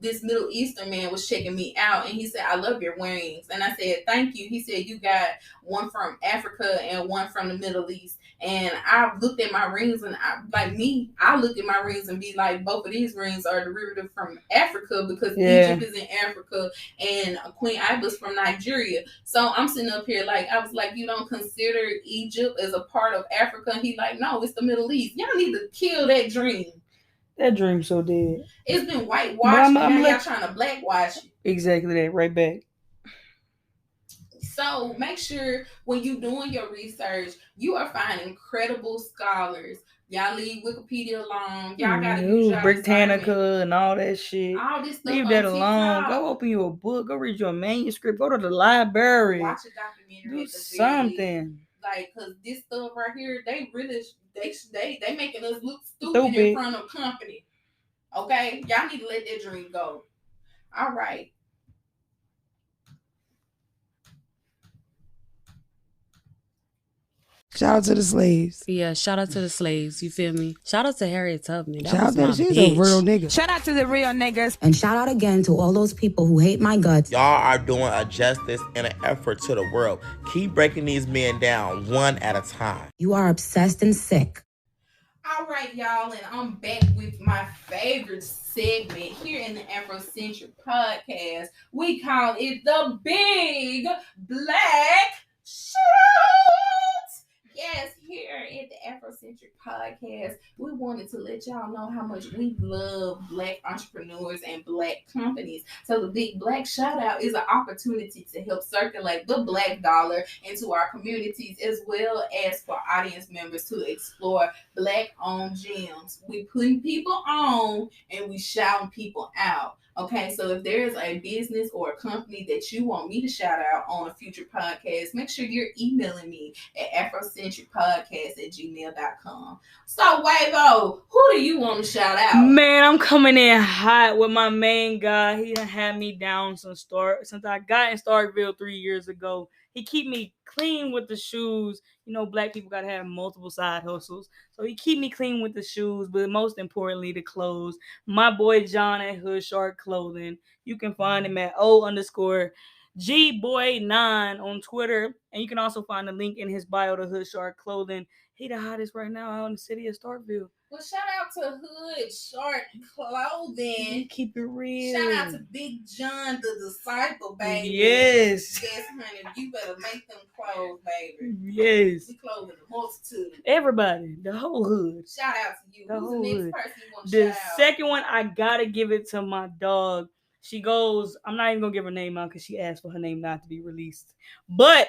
this Middle Eastern man was checking me out, and he said, "I love your rings." And I said, "Thank you." He said, "You got one from Africa and one from the Middle East." And I looked at my rings, and I looked at my rings and be like, both of these rings are derivative from Africa, because Egypt is in Africa and Queen Ida's from Nigeria. So I'm sitting up here I was like, "You don't consider Egypt as a part of Africa?" And he like, "No, it's the Middle East." Y'all need to kill that dream. That dream's so dead. It's been whitewashed, and now y'all trying to blackwash it. Exactly that, right back. So make sure when you're doing your research, you are finding credible scholars. Y'all leave Wikipedia alone. Y'all gotta use your Britannica and all that shit. All this stuff. Leave that alone. Go open you a book. Go read your manuscript. Go to the library. Watch a documentary. Do something. Cause this stuff right here, they really they making us look stupid in front of company. Okay, y'all need to let that dream go. All right. Shout out to the slaves. Yeah, shout out to the slaves. You feel me? Shout out to Harriet Tubman. That shout was out to she's a real nigga. Shout out to the real niggas. And shout out again to all those people who hate my guts. Y'all are doing a justice and an effort to the world. Keep breaking these men down one at a time. You are obsessed and sick. All right, y'all, and I'm back with my favorite segment here in the Afrocentric podcast. We call it the Big Black Shoot. Yes, here at the Afrocentric podcast, we wanted to let y'all know how much we love Black entrepreneurs and Black companies. So the Big Black Shout Out is an opportunity to help circulate the Black dollar into our communities, as well as for audience members to explore Black-owned gems. We putting people on and we shouting people out. Okay, so if there's a business or a company that you want me to shout out on a future podcast, make sure you're emailing me at afrocentricpodcast@gmail.com. So, Wavo, who do you want to shout out? Man, I'm coming in hot with my main guy. He done had me down since I got in Starkville 3 years ago. He keep me clean with the shoes. You know, black people gotta have multiple side hustles. So he keep me clean with the shoes, but most importantly, the clothes. My boy John at Hood Shark Clothing. You can find him at O_GBoy9 on Twitter. And you can also find the link in his bio to Hood Shark Clothing. He the hottest right now out in the city of Starkville. Well, shout out to Hood Shark Clothing. Keep it real. Shout out to Big John, the disciple, baby. Yes. Yes, honey. You better make them clothes, baby. Yes. We clothing the multitude. Everybody, the whole hood. Shout out to you. The Who's whole the next hood. person you want to The shout out? second one, I gotta give it to my dog. She goes, I'm not even gonna give her name out because she asked for her name not to be released. But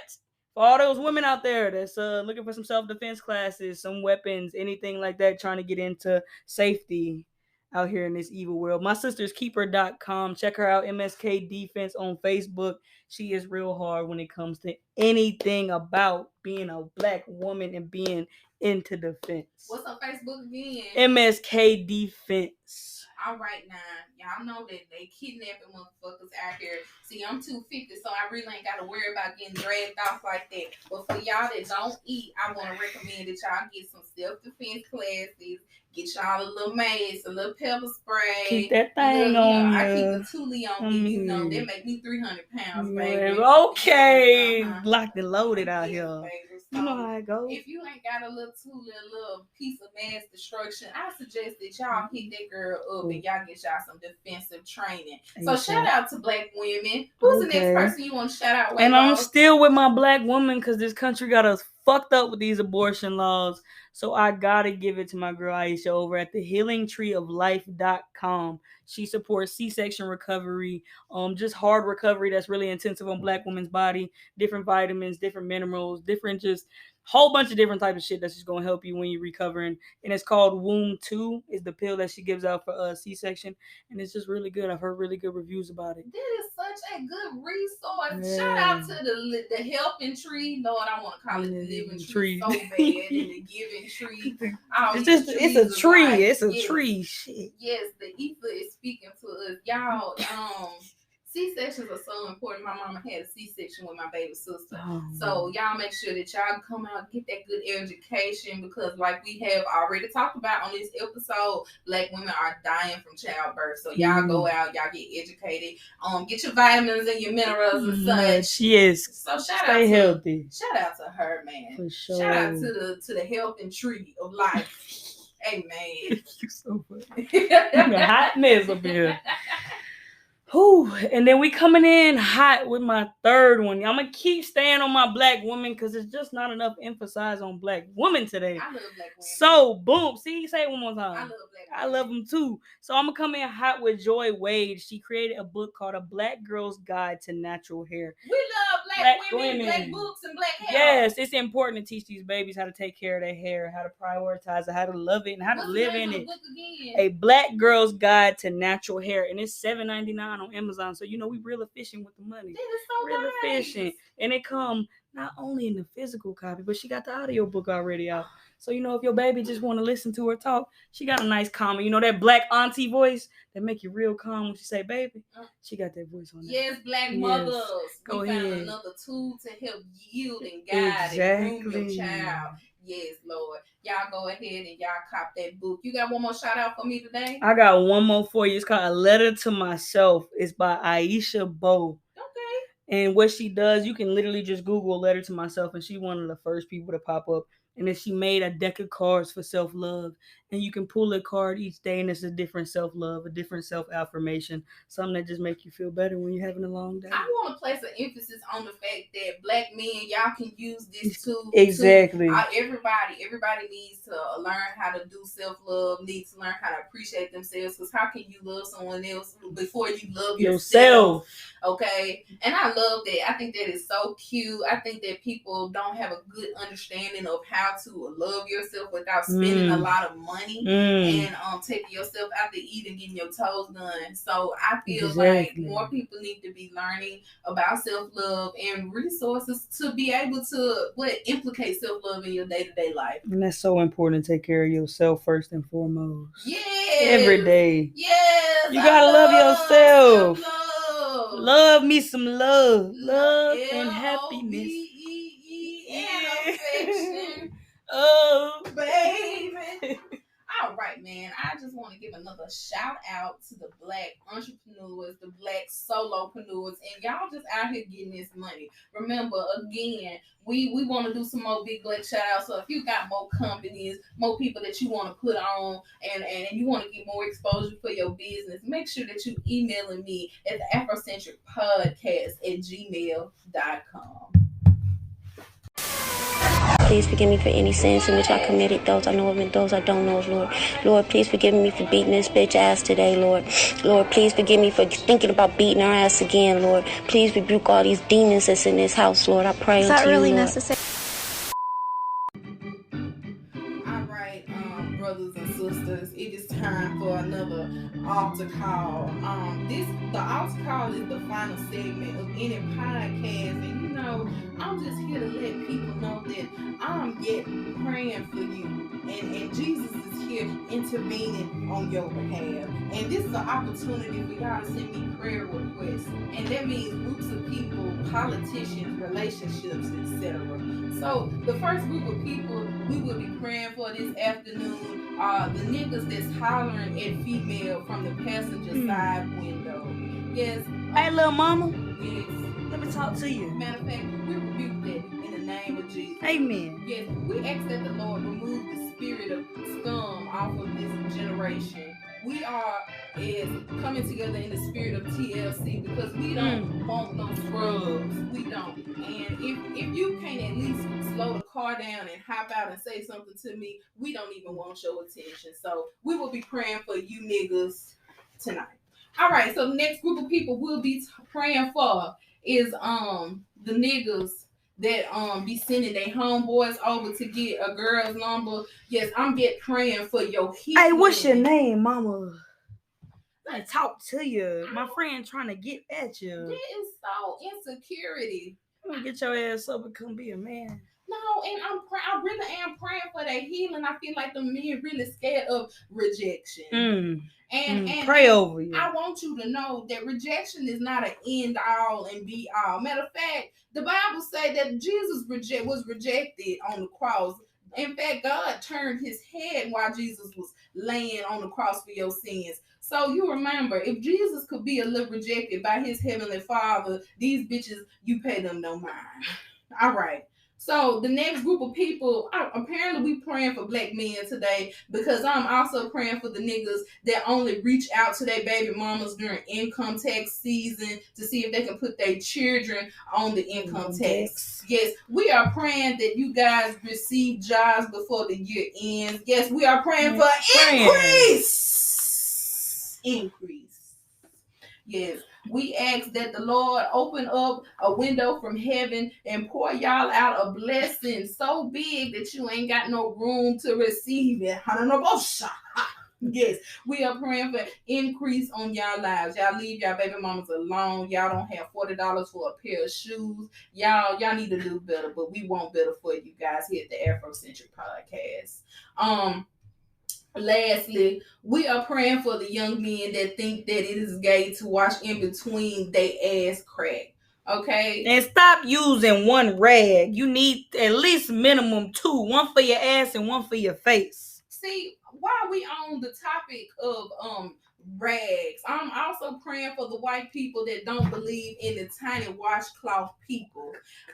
for all those women out there that's looking for some self-defense classes, some weapons, anything like that, trying to get into safety out here in this evil world, my sister's keeper.com. Check her out, MSK Defense on Facebook. She is real hard when it comes to anything about being a black woman and being into defense. What's on Facebook again? MSK Defense. All right, now, y'all know that they kidnapping motherfuckers out here. See, I'm 250, so I really ain't got to worry about getting dragged off like that. But for y'all that don't eat, I want to recommend that y'all get some self-defense classes. Get y'all a little mace, a little pepper spray. Keep that thing on I keep you. the Thule on me. You know, they make me 300 pounds, baby. Okay. Locked and loaded out here. Baby. You know how it goes. If you ain't got a little Thule, a little piece of mass destruction, I suggest that y'all hit that girl up and y'all get y'all some defensive training. So shout out to black women. Who's the next person you want to shout out? And I'm still with my black woman because this country got us fucked up with these abortion laws. So I gotta give it to my girl Aisha over at the healingtreeoflife.com. She supports C-section recovery, just hard recovery that's really intensive on black women's body, different vitamins, different minerals, different just whole bunch of different types of shit that's just gonna help you when you're recovering. And it's called Womb 2 is the pill that she gives out for C-section, and it's just really good. I've heard really good reviews about it. This is such a good resource. Yeah. Shout out to the helping tree. Lord, I want to call it the living tree so bad, and the giving tree. It's a tree. It's a tree. Shit. Yes, the ether is speaking to us, y'all. C-sections are so important. My mama had a C-section with my baby sister. So y'all make sure that y'all come out and get that good education, because like we have already talked about on this episode, black women are dying from childbirth. So y'all go out, y'all get educated. Get your vitamins and your minerals and such. Yes. So stay healthy. Shout out to her, man. For sure. Shout out to the helping tree of life. Amen. You so funny. You hot mess up here. Whew. And then we coming in hot with my third one. I'm gonna keep staying on my black woman because it's just not enough emphasis on black women today. I love black women. So boom, see, say it one more time. I love black women. I love them too. So I'm gonna come in hot with Joy Wade. She created a book called A Black Girl's Guide to Natural Hair. We love black women, black books, and black hair. Yes, it's important to teach these babies how to take care of their hair, how to prioritize it, how to love it, and how to live in it. A Black Girl's Guide to Natural Hair, and it's $7.99 on Amazon. So you know we real efficient with the money. That is so real nice. Efficient, and it come not only in the physical copy, but she got the audio book already out. So you know if your baby just want to listen to her talk, she got a nice calm. You know that black auntie voice that make you real calm when she say baby. She got that voice on there. Yes, black mothers. Go we ahead. Found another tool to help yield and guide and groom your child. Yes, Lord. Y'all go ahead and y'all cop that book. You got one more shout out for me today? I got one more for you. It's called A Letter to Myself. It's by Aisha Bowe. Okay. And what she does, you can literally just Google A Letter to Myself, and she's one of the first people to pop up. And then she made a deck of cards for self-love. And you can pull a card each day, and it's a different self-love, a different self-affirmation, something that just make you feel better when you're having a long day. I want to place an emphasis on the fact that black men, y'all can use this too. Exactly. Everybody needs to learn how to do self-love, needs to learn how to appreciate themselves, because how can you love someone else before you love yourself? Okay? And I love that. I think that is so cute. I think that people don't have a good understanding of how to love yourself without spending a lot of money money and taking yourself out to eat and getting your toes done. So I feel like more people need to be learning about self-love and resources to be able to implicate self-love in your day-to-day life. And that's so important to take care of yourself first and foremost. Yes. Every day. Yes. You gotta love yourself. Love me some love. Love and happiness. And affection. Oh, baby. All right, man. I just want to give another shout out to the Black entrepreneurs, the Black solopreneurs, and y'all just out here getting this money. Remember, again, we want to do some more big Black shout outs. So if you got more companies, more people that you want to put on, and you want to get more exposure for your business, make sure that you emailing me at the afrocentricpodcast@gmail.com. Please forgive me for any sins in which I committed, those I know of and those I don't know of, Lord. Lord, please forgive me for beating this bitch ass today, Lord. Lord, please forgive me for thinking about beating her ass again, Lord. Please rebuke all these demons that's in this house, Lord. I pray unto you, Lord. Is that really necessary? All right, brothers and sisters, it is time for another altar call. The altar call is the final segment of any podcast, and you know, I'm just here to let people know that I'm yet praying for you, and Jesus is here intervening on your behalf. And this is an opportunity for y'all to send me prayer requests, and that means groups of people, politicians, relationships, etc. So the first group of people we will be praying for this afternoon are the niggas that's hollering at female from the passenger side window. Yes. Hey, little mama. Yes. Let me talk to you. Matter of fact, we rebuke that in the name of Jesus. Amen. Yes, we ask that the Lord remove the spirit of scum off of this generation. We are coming together in the spirit of TLC because we don't want no scrubs. We don't. And if you can't at least slow the car down and hop out and say something to me, we don't even want your attention. So we will be praying for you niggas tonight. All right, so the next group of people we'll be praying for is the niggas that be sending their homeboys over to get a girl's number. Yes, I'm praying for your healing. Hey, what's your name, mama? I talk to you. My friend trying to get at you. That is so insecurity. I'm gonna get your ass up and come be a man. No, and I really am praying for their healing. I feel like the men really scared of rejection. And pray over you. I want you to know that rejection is not an end all and be all. Matter of fact, the Bible say that Jesus was rejected on the cross. In fact, God turned his head while Jesus was laying on the cross for your sins. So you remember, if Jesus could be a little rejected by his heavenly Father, these bitches, you pay them no mind. All right. So the next group of people, apparently we praying for black men today because I'm also praying for the niggas that only reach out to their baby mamas during income tax season to see if they can put their children on the income tax. Yes, we are praying that you guys receive jobs before the year ends. Yes, we are praying for increase. Yes. We ask that the Lord open up a window from heaven and pour y'all out a blessing so big that you ain't got no room to receive it. Yes, we are praying for increase on y'all lives. Y'all leave y'all baby mamas alone. Y'all don't have $40 for a pair of shoes. Y'all need to do better, but we want better for you guys here at the Afrocentric Podcast. Lastly, we are praying for the young men that think that it is gay to wash in between they ass crack. Okay? And stop using one rag. You need at least minimum 2. One for your ass and one for your face. See, while we on the topic of rags, I'm also praying for the white people that don't believe in the tiny washcloth people.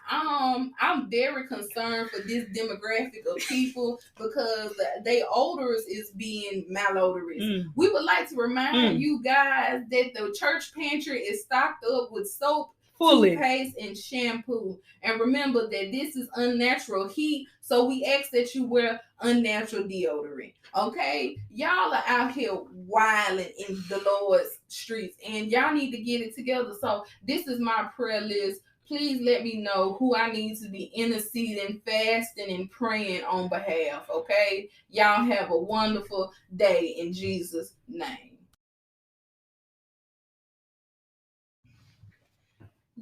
I'm very concerned for this demographic of people because their odors is being malodorous. We would like to remind you guys that the church pantry is stocked up with soap, toothpaste, and shampoo. And remember that this is unnatural heat, so we ask that you wear unnatural deodorant. Okay? Y'all are out here wilding in the Lord's streets, and y'all need to get it together. So this is my prayer list please let me know who I need to be interceding, fasting, and praying on behalf, okay? Y'all have a wonderful day in Jesus' name.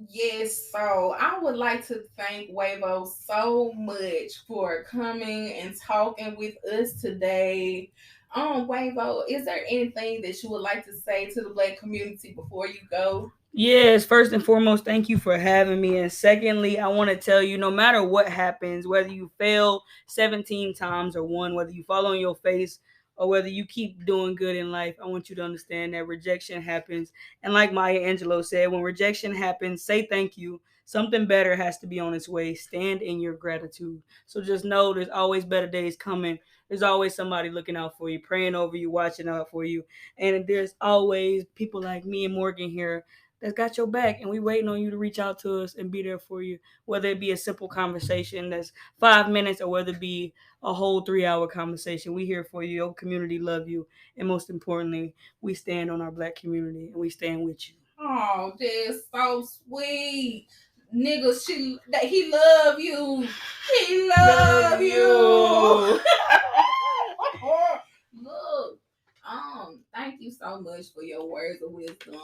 Yes, so I would like to thank Wavo so much for coming and talking with us today. Wavo, is there anything that you would like to say to the Black community before you go? Yes, first and foremost, thank you for having me. And secondly, I want to tell you, no matter what happens, whether you fail 17 times or one, whether you fall on your face or whether you keep doing good in life, I want you to understand that rejection happens. And like Maya Angelou said, when rejection happens, say thank you. Something better has to be on its way. Stand in your gratitude. So just know there's always better days coming. There's always somebody looking out for you, praying over you, watching out for you. And there's always people like me and Morgan here that's got your back, and we waiting on you to reach out to us and be there for you, whether it be a simple conversation that's 5 minutes or whether it be a whole 3-hour conversation. We here for you. Your community love you, and most importantly, we stand on our Black community and we stand with you. Oh, that's so sweet. Nigga, he love you. He love you. Look, thank you so much for your words of wisdom.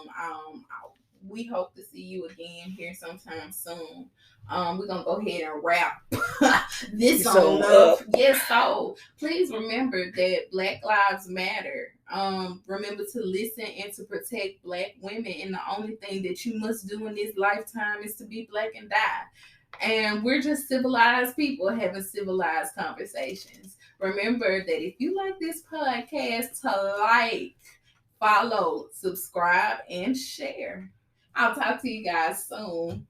We hope to see you again here sometime soon. We're gonna go ahead and wrap this on up. Yes, so please remember that Black Lives Matter. Remember to listen and to protect Black women, and the only thing that you must do in this lifetime is to be Black and die. And we're just civilized people having civilized conversations. Remember that if you like this podcast, to like, follow, subscribe, and share. I'll talk to you guys soon.